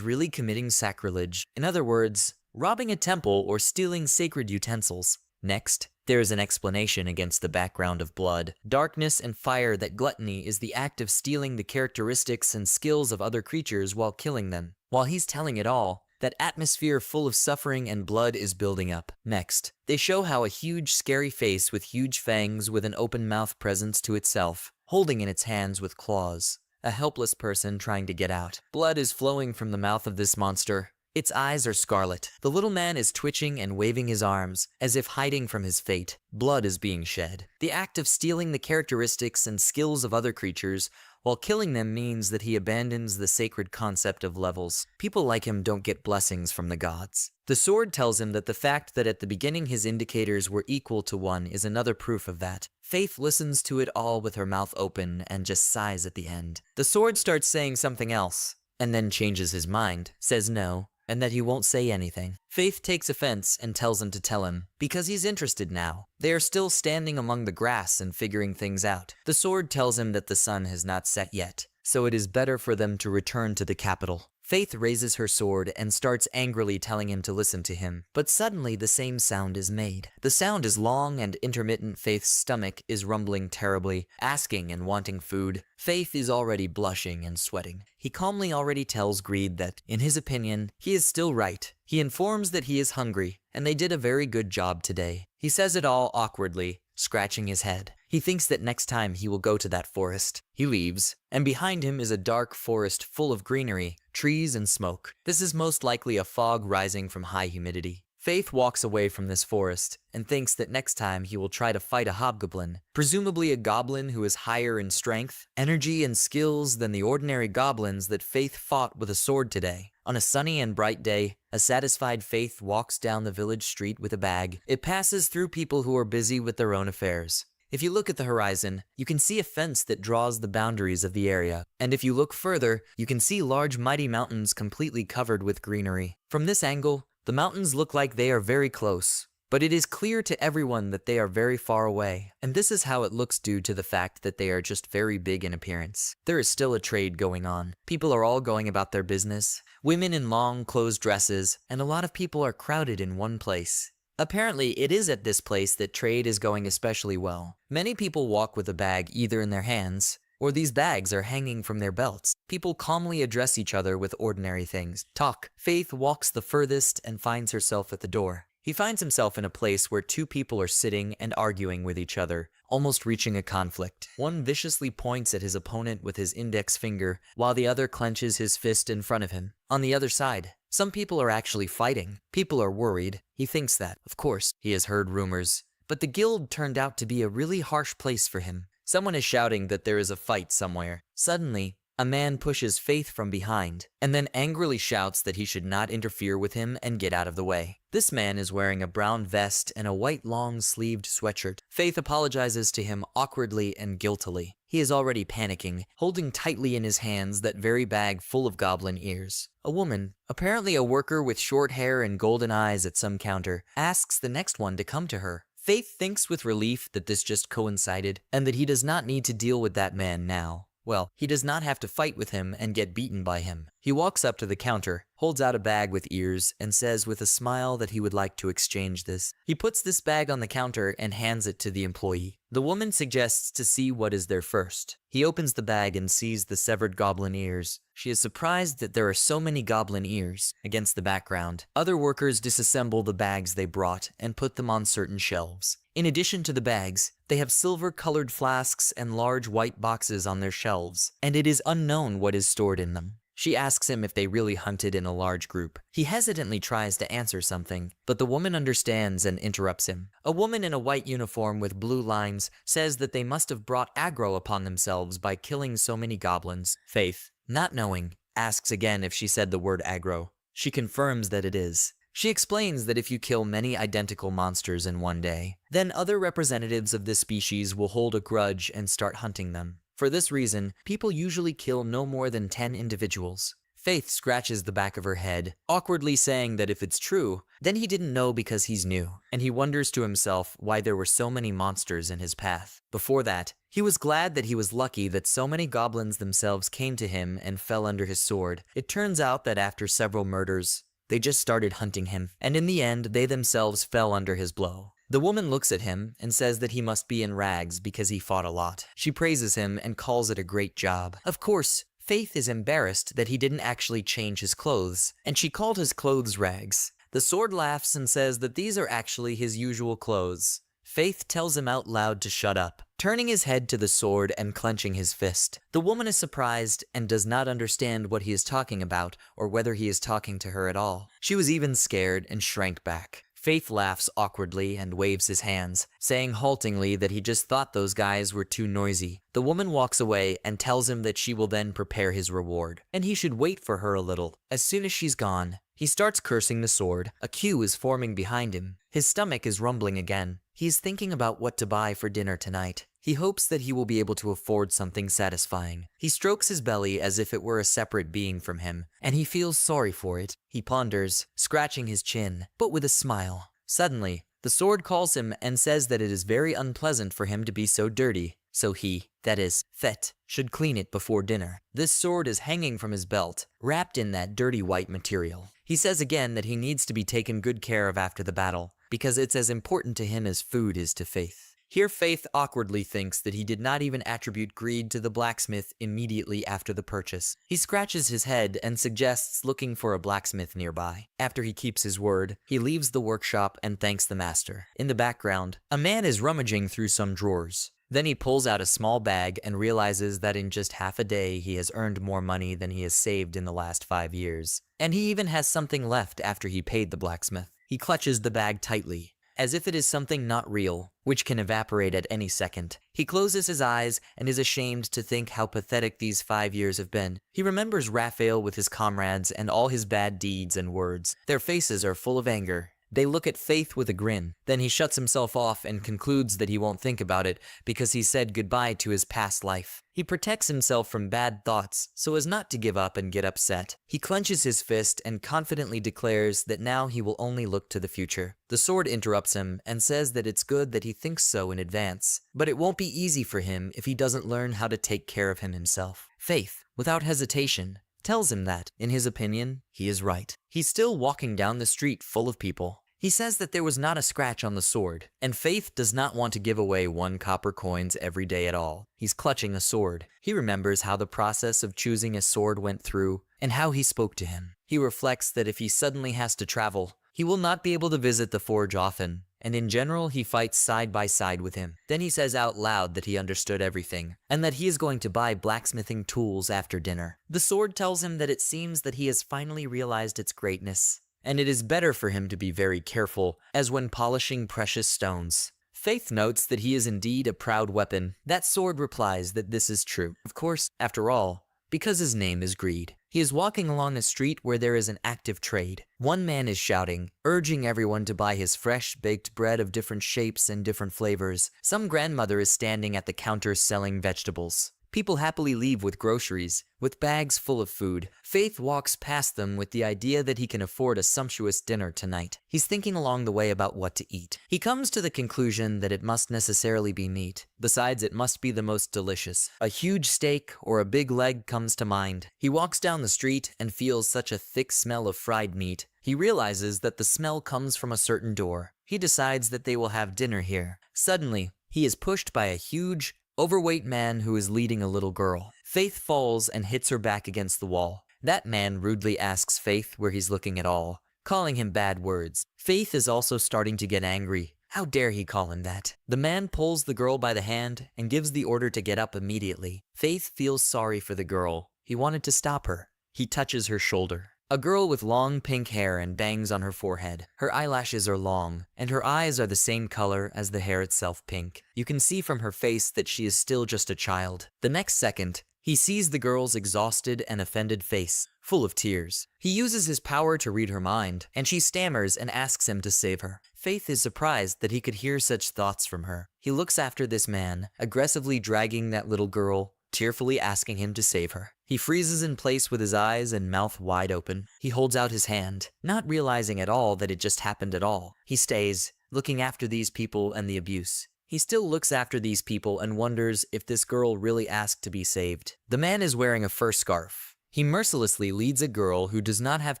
really committing sacrilege, in other words, robbing a temple or stealing sacred utensils. Next, there is an explanation against the background of blood, darkness, and fire that gluttony is the act of stealing the characteristics and skills of other creatures while killing them. While he's telling it all, that atmosphere full of suffering and blood is building up. Next, they show how a huge scary face with huge fangs with an open mouth presents to itself, holding in its hands with claws. A helpless person trying to get out. Blood is flowing from the mouth of this monster. Its eyes are scarlet. The little man is twitching and waving his arms, as if hiding from his fate. Blood is being shed. The act of stealing the characteristics and skills of other creatures while killing them means that he abandons the sacred concept of levels. People like him don't get blessings from the gods. The sword tells him that the fact that at the beginning his indicators were equal to 1 is another proof of that. Faith listens to it all with her mouth open and just sighs at the end. The sword starts saying something else, and then changes his mind, says no, and that he won't say anything. Faith takes offense and tells him to tell him, because he's interested now. They are still standing among the grass and figuring things out. The sword tells him that the sun has not set yet, so it is better for them to return to the capital. Faith raises her sword and starts angrily telling him to listen to him, but suddenly the same sound is made. The sound is long and intermittent. Faith's stomach is rumbling terribly, asking and wanting food. Faith is already blushing and sweating. He calmly already tells Greed that, in his opinion, he is still right. He informs that he is hungry, and they did a very good job today. He says it all awkwardly, scratching his head. He thinks that next time he will go to that forest. He leaves, and behind him is a dark forest full of greenery, trees, and smoke. This is most likely a fog rising from high humidity. Faith walks away from this forest and thinks that next time he will try to fight a hobgoblin, presumably a goblin who is higher in strength, energy, and skills than the ordinary goblins that Faith fought with a sword today. On a sunny and bright day, a satisfied Faith walks down the village street with a bag. It passes through people who are busy with their own affairs. If you look at the horizon, you can see a fence that draws the boundaries of the area. And if you look further, you can see large mighty mountains completely covered with greenery. From this angle, the mountains look like they are very close, but it is clear to everyone that they are very far away. And this is how it looks due to the fact that they are just very big in appearance. There is still a trade going on. People are all going about their business. Women in long closed dresses, and a lot of people are crowded in one place. Apparently, it is at this place that trade is going especially well. Many people walk with a bag either in their hands, or these bags are hanging from their belts. People calmly address each other with ordinary things. Talk. Faith walks the furthest and finds herself at the door. He finds himself in a place where 2 people are sitting and arguing with each other, almost reaching a conflict. One viciously points at his opponent with his index finger, while the other clenches his fist in front of him. On the other side, some people are actually fighting. People are worried. He thinks that, of course, he has heard rumors. But the guild turned out to be a really harsh place for him. Someone is shouting that there is a fight somewhere. Suddenly, a man pushes Faith from behind, and then angrily shouts that he should not interfere with him and get out of the way. This man is wearing a brown vest and a white long-sleeved sweatshirt. Faith apologizes to him awkwardly and guiltily. He is already panicking, holding tightly in his hands that very bag full of goblin ears. A woman, apparently a worker with short hair and golden eyes at some counter, asks the next one to come to her. Faith thinks with relief that this just coincided, and that he does not need to deal with that man now. Well, he does not have to fight with him and get beaten by him. He walks up to the counter, holds out a bag with ears, and says with a smile that he would like to exchange this. He puts this bag on the counter and hands it to the employee. The woman suggests to see what is there first. He opens the bag and sees the severed goblin ears. She is surprised that there are so many goblin ears against the background. Other workers disassemble the bags they brought and put them on certain shelves. In addition to the bags, they have silver-colored flasks and large white boxes on their shelves, and it is unknown what is stored in them. She asks him if they really hunted in a large group. He hesitantly tries to answer something, but the woman understands and interrupts him. A woman in a white uniform with blue lines says that they must have brought aggro upon themselves by killing so many goblins. Faith, not knowing, asks again if she said the word aggro. She confirms that it is. She explains that if you kill many identical monsters in one day, then other representatives of this species will hold a grudge and start hunting them. For this reason, people usually kill no more than 10 individuals. Faith scratches the back of her head, awkwardly saying that if it's true, then he didn't know because he's new, and he wonders to himself why there were so many monsters in his path. Before that, he was glad that he was lucky that so many goblins themselves came to him and fell under his sword. It turns out that after several murders, they just started hunting him, and in the end, they themselves fell under his blow. The woman looks at him and says that he must be in rags because he fought a lot. She praises him and calls it a great job. Of course, Faith is embarrassed that he didn't actually change his clothes, and she called his clothes rags. The sword laughs and says that these are actually his usual clothes. Faith tells him out loud to shut up, turning his head to the sword and clenching his fist. The woman is surprised and does not understand what he is talking about or whether he is talking to her at all. She was even scared and shrank back. Faith laughs awkwardly and waves his hands, saying haltingly that he just thought those guys were too noisy. The woman walks away and tells him that she will then prepare his reward, and he should wait for her a little. As soon as she's gone, he starts cursing the sword. A queue is forming behind him. His stomach is rumbling again. He is thinking about what to buy for dinner tonight. He hopes that he will be able to afford something satisfying. He strokes his belly as if it were a separate being from him, and he feels sorry for it. He ponders, scratching his chin, but with a smile. Suddenly, the sword calls him and says that it is very unpleasant for him to be so dirty, so he, that is, Fet, should clean it before dinner. This sword is hanging from his belt, wrapped in that dirty white material. He says again that he needs to be taken good care of after the battle, because it's as important to him as food is to Faith. Here Faith awkwardly thinks that he did not even attribute greed to the blacksmith immediately after the purchase. He scratches his head and suggests looking for a blacksmith nearby. After he keeps his word, he leaves the workshop and thanks the master. In the background, a man is rummaging through some drawers. Then he pulls out a small bag and realizes that in just half a day he has earned more money than he has saved in the last 5 years. And he even has something left after he paid the blacksmith. He clutches the bag tightly, as if it is something not real, which can evaporate at any second. He closes his eyes and is ashamed to think how pathetic these 5 years have been. He remembers Raphael with his comrades and all his bad deeds and words. Their faces are full of anger. They look at Faith with a grin. Then he shuts himself off and concludes that he won't think about it because he said goodbye to his past life. He protects himself from bad thoughts so as not to give up and get upset. He clenches his fist and confidently declares that now he will only look to the future. The sword interrupts him and says that it's good that he thinks so in advance, but it won't be easy for him if he doesn't learn how to take care of him himself. Faith, without hesitation, tells him that, in his opinion, he is right. He's still walking down the street full of people. He says that there was not a scratch on the sword, and Faith does not want to give away 1 copper coins every day at all. He's clutching a sword. He remembers how the process of choosing a sword went through, and how he spoke to him. He reflects that if he suddenly has to travel, he will not be able to visit the forge often, and in general he fights side by side with him. Then he says out loud that he understood everything, and that he is going to buy blacksmithing tools after dinner. The sword tells him that it seems that he has finally realized its greatness, and it is better for him to be very careful, as when polishing precious stones. Faith notes that he is indeed a proud weapon. That sword replies that this is true. Of course, after all, because his name is Greed. He is walking along a street where there is an active trade. One man is shouting, urging everyone to buy his fresh baked bread of different shapes and different flavors. Some grandmother is standing at the counter selling vegetables. People happily leave with groceries, with bags full of food. Faith walks past them with the idea that he can afford a sumptuous dinner tonight. He's thinking along the way about what to eat. He comes to the conclusion that it must necessarily be meat. Besides, it must be the most delicious. A huge steak or a big leg comes to mind. He walks down the street and feels such a thick smell of fried meat. He realizes that the smell comes from a certain door. He decides that they will have dinner here. Suddenly, he is pushed by a huge, overweight man who is leading a little girl. Faith falls and hits her back against the wall. That man rudely asks Faith where he's looking at all, calling him bad words. Faith is also starting to get angry. How dare he call him that? The man pulls the girl by the hand and gives the order to get up immediately. Faith feels sorry for the girl. He wanted to stop her. He touches her shoulder. A girl with long pink hair and bangs on her forehead. Her eyelashes are long, and her eyes are the same color as the hair itself, pink. You can see from her face that she is still just a child. The next second, he sees the girl's exhausted and offended face, full of tears. He uses his power to read her mind, and she stammers and asks him to save her. Faith is surprised that he could hear such thoughts from her. He looks after this man, aggressively dragging that little girl, tearfully asking him to save her. He freezes in place with his eyes and mouth wide open. He holds out his hand, not realizing at all that it just happened at all. He stays, looking after these people and the abuse. He still looks after these people and wonders if this girl really asked to be saved. The man is wearing a fur scarf. He mercilessly leads a girl who does not have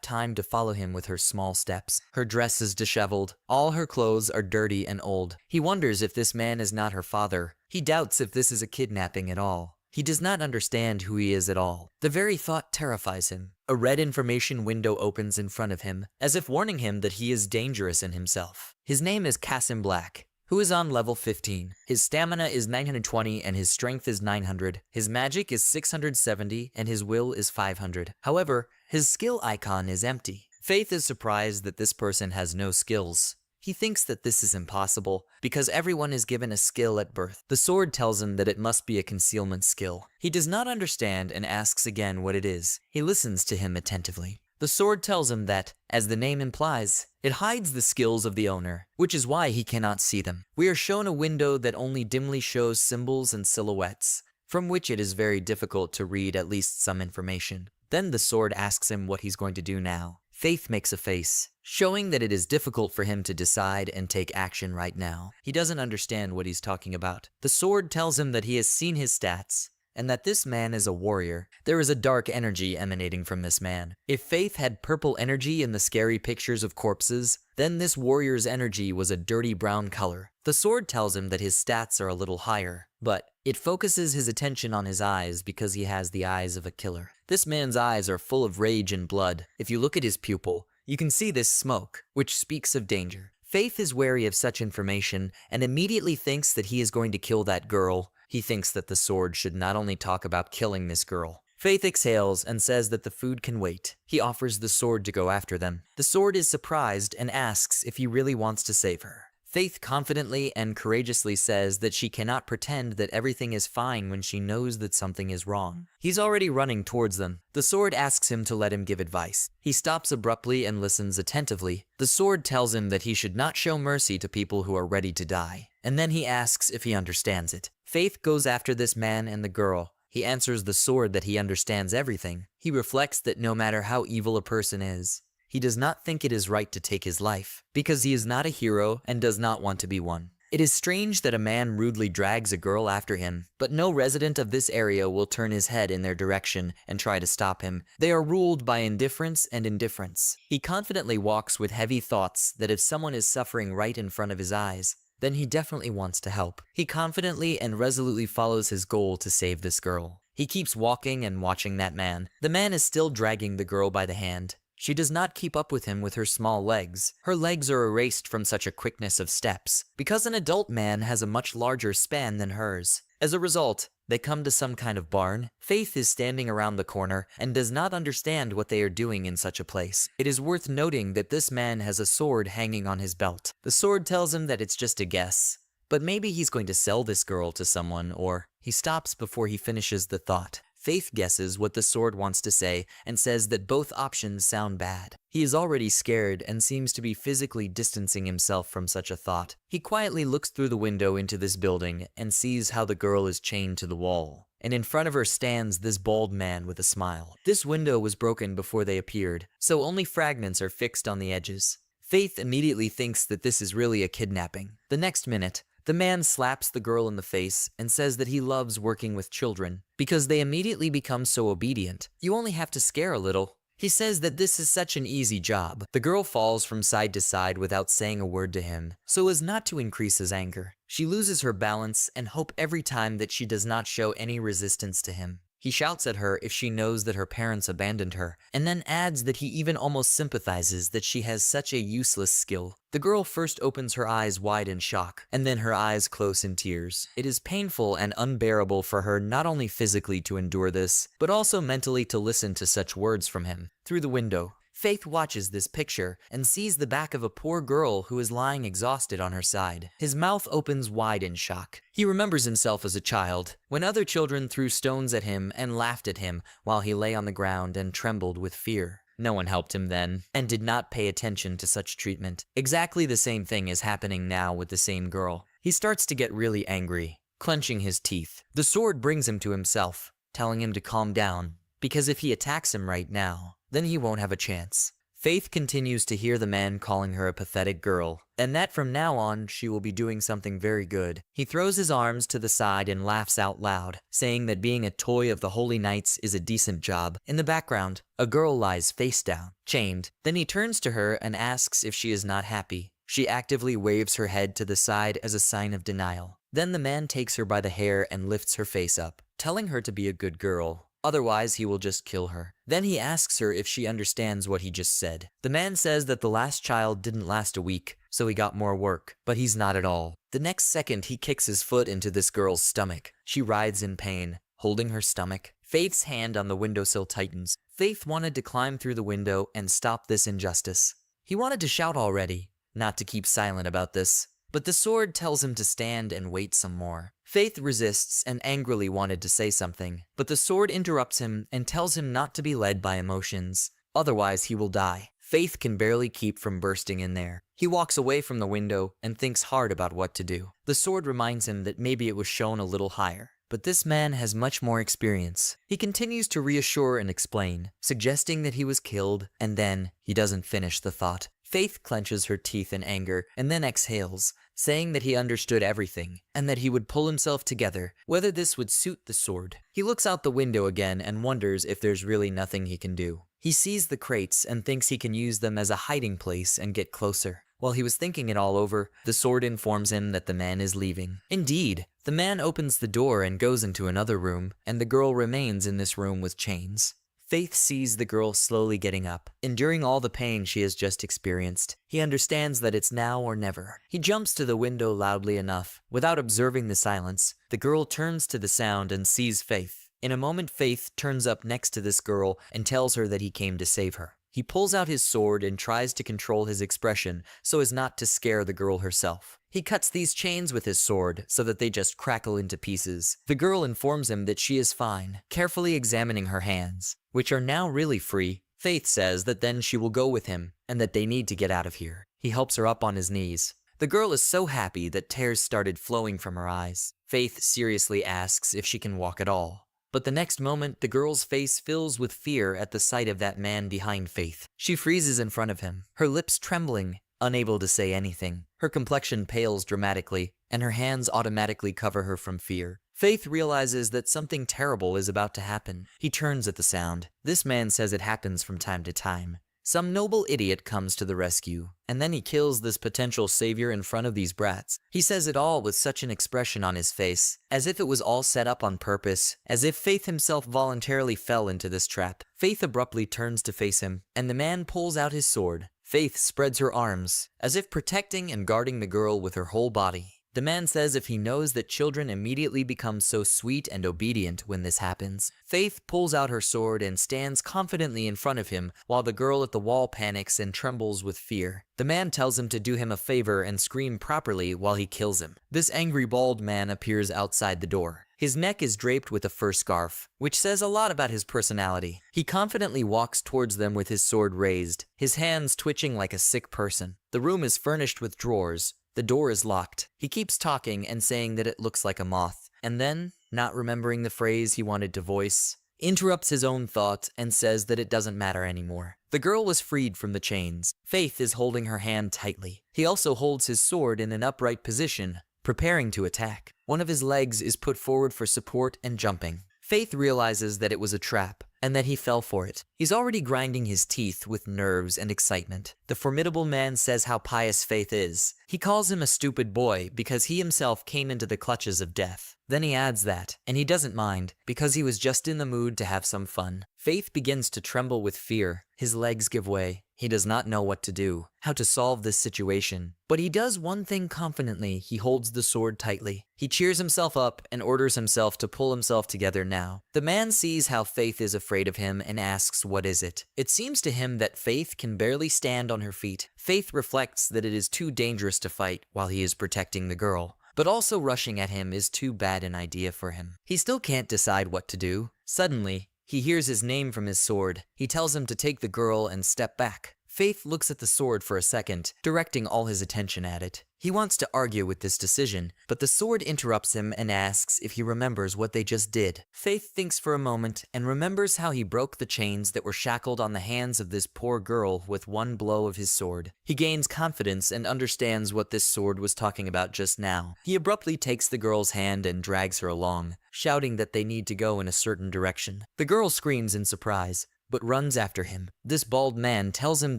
time to follow him with her small steps. Her dress is disheveled. All her clothes are dirty and old. He wonders if this man is not her father. He doubts if this is a kidnapping at all. He does not understand who he is at all. The very thought terrifies him. A red information window opens in front of him, as if warning him that he is dangerous in himself. His name is Kasim Black, who is on level 15. His stamina is 920 and his strength is 900. His magic is 670 and his will is 500. However, his skill icon is empty. Faith is surprised that this person has no skills. He thinks that this is impossible, because everyone is given a skill at birth. The sword tells him that it must be a concealment skill. He does not understand and asks again what it is. He listens to him attentively. The sword tells him that, as the name implies, it hides the skills of the owner, which is why he cannot see them. We are shown a window that only dimly shows symbols and silhouettes, from which it is very difficult to read at least some information. Then the sword asks him what he's going to do now. Faith makes a face, showing that it is difficult for him to decide and take action right now. He doesn't understand what he's talking about. The sword tells him that he has seen his stats, and that this man is a warrior. There is a dark energy emanating from this man. If Faith had purple energy in the scary pictures of corpses, then this warrior's energy was a dirty brown color. The sword tells him that his stats are a little higher, but it focuses his attention on his eyes because he has the eyes of a killer. This man's eyes are full of rage and blood. If you look at his pupil, you can see this smoke, which speaks of danger. Faith is wary of such information and immediately thinks that he is going to kill that girl. He thinks that the sword should not only talk about killing this girl. Faith exhales and says that the food can wait. He offers the sword to go after them. The sword is surprised and asks if he really wants to save her. Faith confidently and courageously says that she cannot pretend that everything is fine when she knows that something is wrong. He's already running towards them. The sword asks him to let him give advice. He stops abruptly and listens attentively. The sword tells him that he should not show mercy to people who are ready to die. And then he asks if he understands it. Faith goes after this man and the girl. He answers the sword that he understands everything. He reflects that no matter how evil a person is, he does not think it is right to take his life, because he is not a hero and does not want to be one. It is strange that a man rudely drags a girl after him, but no resident of this area will turn his head in their direction and try to stop him. They are ruled by indifference and indifference. He confidently walks with heavy thoughts that if someone is suffering right in front of his eyes, then he definitely wants to help. He confidently and resolutely follows his goal to save this girl. He keeps walking and watching that man. The man is still dragging the girl by the hand. She does not keep up with him with her small legs. Her legs are erased from such a quickness of steps, because an adult man has a much larger span than hers. As a result, they come to some kind of barn. Faith is standing around the corner and does not understand what they are doing in such a place. It is worth noting that this man has a sword hanging on his belt. The sword tells him that it's just a guess, but maybe he's going to sell this girl to someone, or he stops before he finishes the thought. Faith guesses what the sword wants to say and says that both options sound bad. He is already scared and seems to be physically distancing himself from such a thought. He quietly looks through the window into this building and sees how the girl is chained to the wall. And in front of her stands this bald man with a smile. This window was broken before they appeared, so only fragments are fixed on the edges. Faith immediately thinks that this is really a kidnapping. The next minute, the man slaps the girl in the face and says that he loves working with children because they immediately become so obedient. You only have to scare a little. He says that this is such an easy job. The girl falls from side to side without saying a word to him, so as not to increase his anger. She loses her balance and hope every time that she does not show any resistance to him. He shouts at her if she knows that her parents abandoned her, and then adds that he even almost sympathizes that she has such a useless skill. The girl first opens her eyes wide in shock, and then her eyes close in tears. It is painful and unbearable for her not only physically to endure this, but also mentally to listen to such words from him. Through the window, Faith watches this picture and sees the back of a poor girl who is lying exhausted on her side. His mouth opens wide in shock. He remembers himself as a child, when other children threw stones at him and laughed at him while he lay on the ground and trembled with fear. No one helped him then, and did not pay attention to such treatment. Exactly the same thing is happening now with the same girl. He starts to get really angry, clenching his teeth. The sword brings him to himself, telling him to calm down, because if he attacks him right now, then he won't have a chance. Faith continues to hear the man calling her a pathetic girl, and that from now on she will be doing something very good. He throws his arms to the side and laughs out loud, saying that being a toy of the Holy Knights is a decent job. In the background, a girl lies face down, chained. Then he turns to her and asks if she is not happy. She actively waves her head to the side as a sign of denial. Then the man takes her by the hair and lifts her face up, telling her to be a good girl. Otherwise, he will just kill her. Then he asks her if she understands what he just said. The man says that the last child didn't last a week, so he got more work, but he's not at all. The next second, he kicks his foot into this girl's stomach. She writhes in pain, holding her stomach. Faith's hand on the windowsill tightens. Faith wanted to climb through the window and stop this injustice. He wanted to shout already, not to keep silent about this, but the sword tells him to stand and wait some more. Faith resists and angrily wanted to say something, but the sword interrupts him and tells him not to be led by emotions, otherwise he will die. Faith can barely keep from bursting in there. He walks away from the window and thinks hard about what to do. The sword reminds him that maybe it was shown a little higher. But this man has much more experience. He continues to reassure and explain, suggesting that he was killed, and then he doesn't finish the thought. Faith clenches her teeth in anger and then exhales, saying that he understood everything and that he would pull himself together, whether this would suit the sword. He looks out the window again and wonders if there's really nothing he can do. He sees the crates and thinks he can use them as a hiding place and get closer. While he was thinking it all over, the sword informs him that the man is leaving. Indeed, the man opens the door and goes into another room, and the girl remains in this room with chains. Faith sees the girl slowly getting up, enduring all the pain she has just experienced. He understands that it's now or never. He jumps to the window loudly enough. Without observing the silence, the girl turns to the sound and sees Faith. In a moment, Faith turns up next to this girl and tells her that he came to save her. He pulls out his sword and tries to control his expression so as not to scare the girl herself. He cuts these chains with his sword so that they just crackle into pieces. The girl informs him that she is fine, carefully examining her hands, which are now really free. Faith says that then she will go with him and that they need to get out of here. He helps her up on his knees. The girl is so happy that tears started flowing from her eyes. Faith seriously asks if she can walk at all. But the next moment, the girl's face fills with fear at the sight of that man behind Faith. She freezes in front of him, her lips trembling, unable to say anything. Her complexion pales dramatically, and her hands automatically cover her from fear. Faith realizes that something terrible is about to happen. He turns at the sound. This man says it happens from time to time. Some noble idiot comes to the rescue, and then he kills this potential savior in front of these brats. He says it all with such an expression on his face, as if it was all set up on purpose, as if Faith himself voluntarily fell into this trap. Faith abruptly turns to face him, and the man pulls out his sword. Faith spreads her arms, as if protecting and guarding the girl with her whole body. The man says if he knows that children immediately become so sweet and obedient when this happens. Faith pulls out her sword and stands confidently in front of him while the girl at the wall panics and trembles with fear. The man tells him to do him a favor and scream properly while he kills him. This angry bald man appears outside the door. His neck is draped with a fur scarf, which says a lot about his personality. He confidently walks towards them with his sword raised, his hands twitching like a sick person. The room is furnished with drawers. The door is locked. He keeps talking and saying that it looks like a moth, and then, not remembering the phrase he wanted to voice, interrupts his own thought and says that it doesn't matter anymore. The girl was freed from the chains. Faith is holding her hand tightly. He also holds his sword in an upright position, preparing to attack. One of his legs is put forward for support and jumping. Faith realizes that it was a trap, and that he fell for it. He's already grinding his teeth with nerves and excitement. The formidable man says how pious Faith is. He calls him a stupid boy because he himself came into the clutches of death. Then he adds that, and he doesn't mind, because he was just in the mood to have some fun. Faith begins to tremble with fear. His legs give way. He does not know what to do, how to solve this situation. But he does one thing confidently. He holds the sword tightly. He cheers himself up and orders himself to pull himself together now. The man sees how Faith is afraid of him and asks, what is it? It seems to him that Faith can barely stand on her feet. Faith reflects that it is too dangerous to fight while he is protecting the girl. But also rushing at him is too bad an idea for him. He still can't decide what to do. Suddenly, he hears his name from his sword. He tells him to take the girl and step back. Faith looks at the sword for a second, directing all his attention at it. He wants to argue with this decision, but the sword interrupts him and asks if he remembers what they just did. Faith thinks for a moment and remembers how he broke the chains that were shackled on the hands of this poor girl with one blow of his sword. He gains confidence and understands what this sword was talking about just now. He abruptly takes the girl's hand and drags her along, shouting that they need to go in a certain direction. The girl screams in surprise, but runs after him. This bald man tells him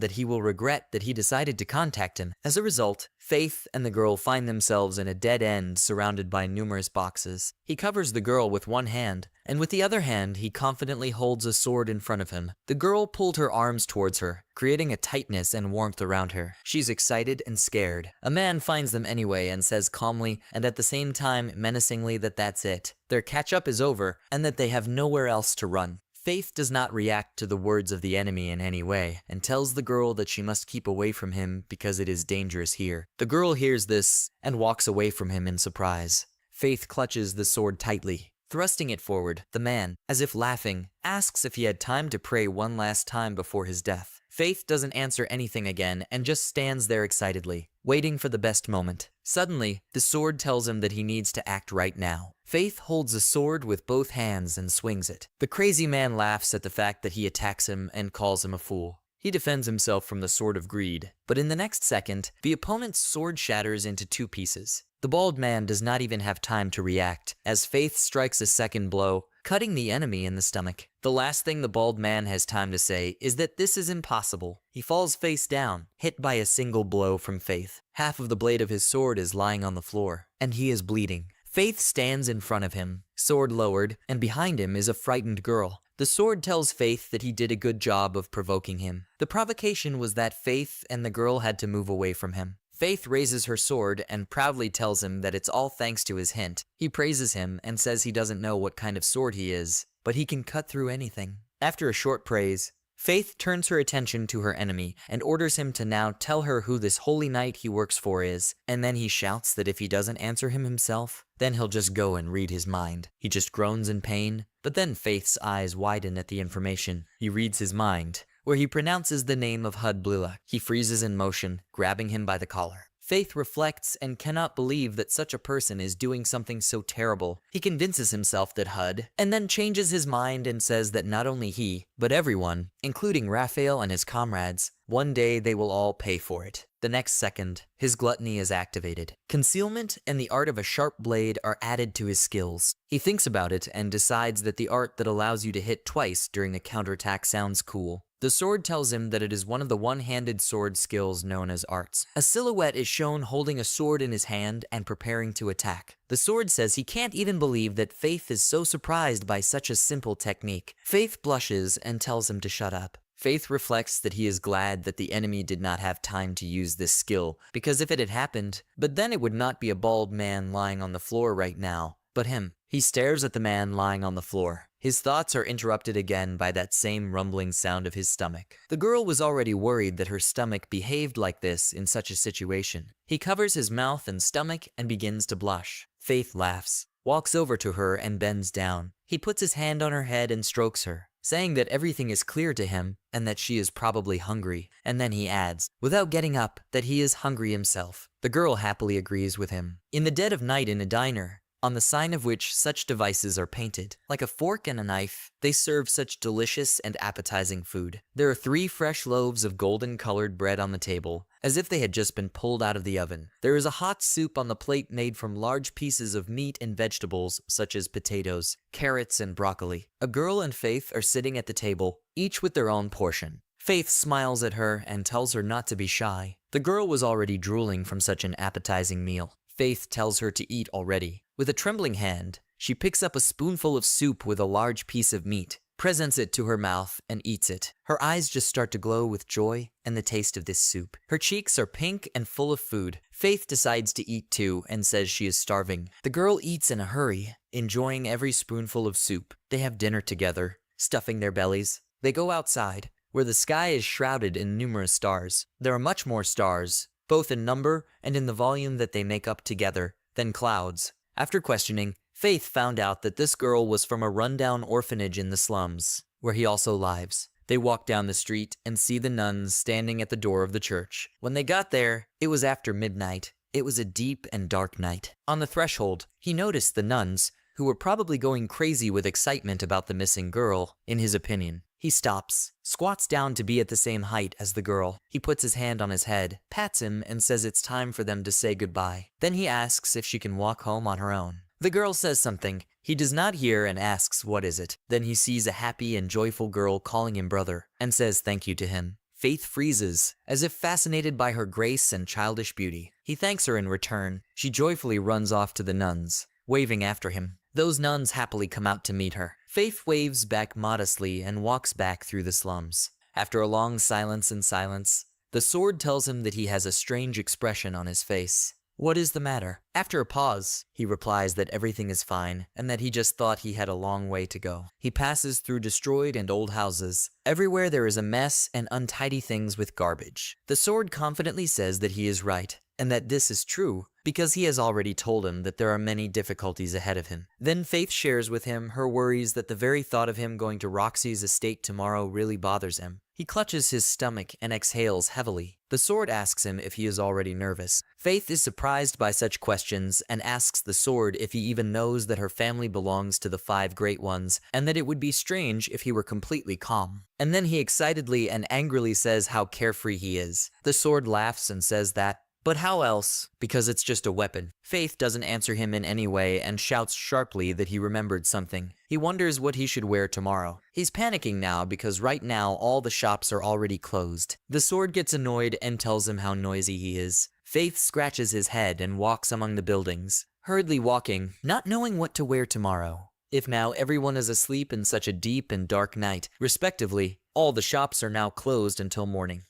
that he will regret that he decided to contact him. As a result, Faith and the girl find themselves in a dead end surrounded by numerous boxes. He covers the girl with one hand, and with the other hand he confidently holds a sword in front of him. The girl pulled her arms towards her, creating a tightness and warmth around her. She's excited and scared. A man finds them anyway and says calmly and at the same time menacingly that that's it. Their catch-up is over and that they have nowhere else to run. Faith does not react to the words of the enemy in any way, and tells the girl that she must keep away from him because it is dangerous here. The girl hears this and walks away from him in surprise. Faith clutches the sword tightly. Thrusting it forward, the man, as if laughing, asks if he had time to pray one last time before his death. Faith doesn't answer anything again and just stands there excitedly, waiting for the best moment. Suddenly, the sword tells him that he needs to act right now. Faith holds the sword with both hands and swings it. The crazy man laughs at the fact that he attacks him and calls him a fool. He defends himself from the sword of greed, but in the next second, the opponent's sword shatters into two pieces. The bald man does not even have time to react, as Faith strikes a second blow, cutting the enemy in the stomach. The last thing the bald man has time to say is that this is impossible. He falls face down, hit by a single blow from Faith. Half of the blade of his sword is lying on the floor, and he is bleeding. Faith stands in front of him, sword lowered, and behind him is a frightened girl. The sword tells Faith that he did a good job of provoking him. The provocation was that Faith and the girl had to move away from him. Faith raises her sword and proudly tells him that it's all thanks to his hint. He praises him and says he doesn't know what kind of sword he is, but he can cut through anything. After a short praise, Faith turns her attention to her enemy and orders him to now tell her who this holy knight he works for is, and then he shouts that if he doesn't answer him himself, then he'll just go and read his mind. He just groans in pain, but then Faith's eyes widen at the information. He reads his mind, where he pronounces the name of Hudblila. He freezes in motion, grabbing him by the collar. Faith reflects and cannot believe that such a person is doing something so terrible. He convinces himself that Hud, and then changes his mind and says that not only he, but everyone, including Raphael and his comrades, one day they will all pay for it. The next second, his gluttony is activated. Concealment and the art of a sharp blade are added to his skills. He thinks about it and decides that the art that allows you to hit twice during a counterattack sounds cool. The sword tells him that it is one of the one-handed sword skills known as arts. A silhouette is shown holding a sword in his hand and preparing to attack. The sword says he can't even believe that Faith is so surprised by such a simple technique. Faith blushes and tells him to shut up. Faith reflects that he is glad that the enemy did not have time to use this skill, because if it had happened, but then it would not be a bald man lying on the floor right now, but him. He stares at the man lying on the floor. His thoughts are interrupted again by that same rumbling sound of his stomach. The girl was already worried that her stomach behaved like this in such a situation. He covers his mouth and stomach and begins to blush. Faith laughs, walks over to her and bends down. He puts his hand on her head and strokes her, saying that everything is clear to him and that she is probably hungry. And then he adds, without getting up, that he is hungry himself. The girl happily agrees with him. In the dead of night in a diner, on the sign of which such devices are painted. Like a fork and a knife, they serve such delicious and appetizing food. There are 3 fresh loaves of golden-colored bread on the table, as if they had just been pulled out of the oven. There is a hot soup on the plate made from large pieces of meat and vegetables such as potatoes, carrots, and broccoli. A girl and Faith are sitting at the table, each with their own portion. Faith smiles at her and tells her not to be shy. The girl was already drooling from such an appetizing meal. Faith tells her to eat already. With a trembling hand, she picks up a spoonful of soup with a large piece of meat, presents it to her mouth, and eats it. Her eyes just start to glow with joy and the taste of this soup. Her cheeks are pink and full of food. Faith decides to eat too and says she is starving. The girl eats in a hurry, enjoying every spoonful of soup. They have dinner together, stuffing their bellies. They go outside, where the sky is shrouded in numerous stars. There are much more stars, both in number and in the volume that they make up together, than clouds. After questioning, Faith found out that this girl was from a rundown orphanage in the slums, where he also lives. They walk down the street and see the nuns standing at the door of the church. When they got there, it was after midnight. It was a deep and dark night. On the threshold, he noticed the nuns, who were probably going crazy with excitement about the missing girl, in his opinion. He stops, squats down to be at the same height as the girl. He puts his hand on his head, pats him, and says it's time for them to say goodbye. Then he asks if she can walk home on her own. The girl says something. He does not hear and asks what is it. Then he sees a happy and joyful girl calling him brother, and says thank you to him. Faith freezes, as if fascinated by her grace and childish beauty. He thanks her in return. She joyfully runs off to the nuns, waving after him. Those nuns happily come out to meet her. Faith waves back modestly and walks back through the slums. After a long silence, the sword tells him that he has a strange expression on his face. What is the matter? After a pause, he replies that everything is fine and that he just thought he had a long way to go. He passes through destroyed and old houses. Everywhere there is a mess and untidy things with garbage. The sword confidently says that he is right, and that this is true because he has already told him that there are many difficulties ahead of him. Then Faith shares with him her worries that the very thought of him going to Roxy's estate tomorrow really bothers him. He clutches his stomach and exhales heavily. The sword asks him if he is already nervous. Faith is surprised by such questions and asks the sword if he even knows that her family belongs to the 5 Great Ones and that it would be strange if he were completely calm. And then he excitedly and angrily says how carefree he is. The sword laughs and says that, but how else? Because it's just a weapon. Faith doesn't answer him in any way and shouts sharply that he remembered something. He wonders what he should wear tomorrow. He's panicking now because right now all the shops are already closed. The sword gets annoyed and tells him how noisy he is. Faith scratches his head and walks among the buildings, hurriedly walking, not knowing what to wear tomorrow. If now everyone is asleep in such a deep and dark night, respectively, all the shops are now closed until morning.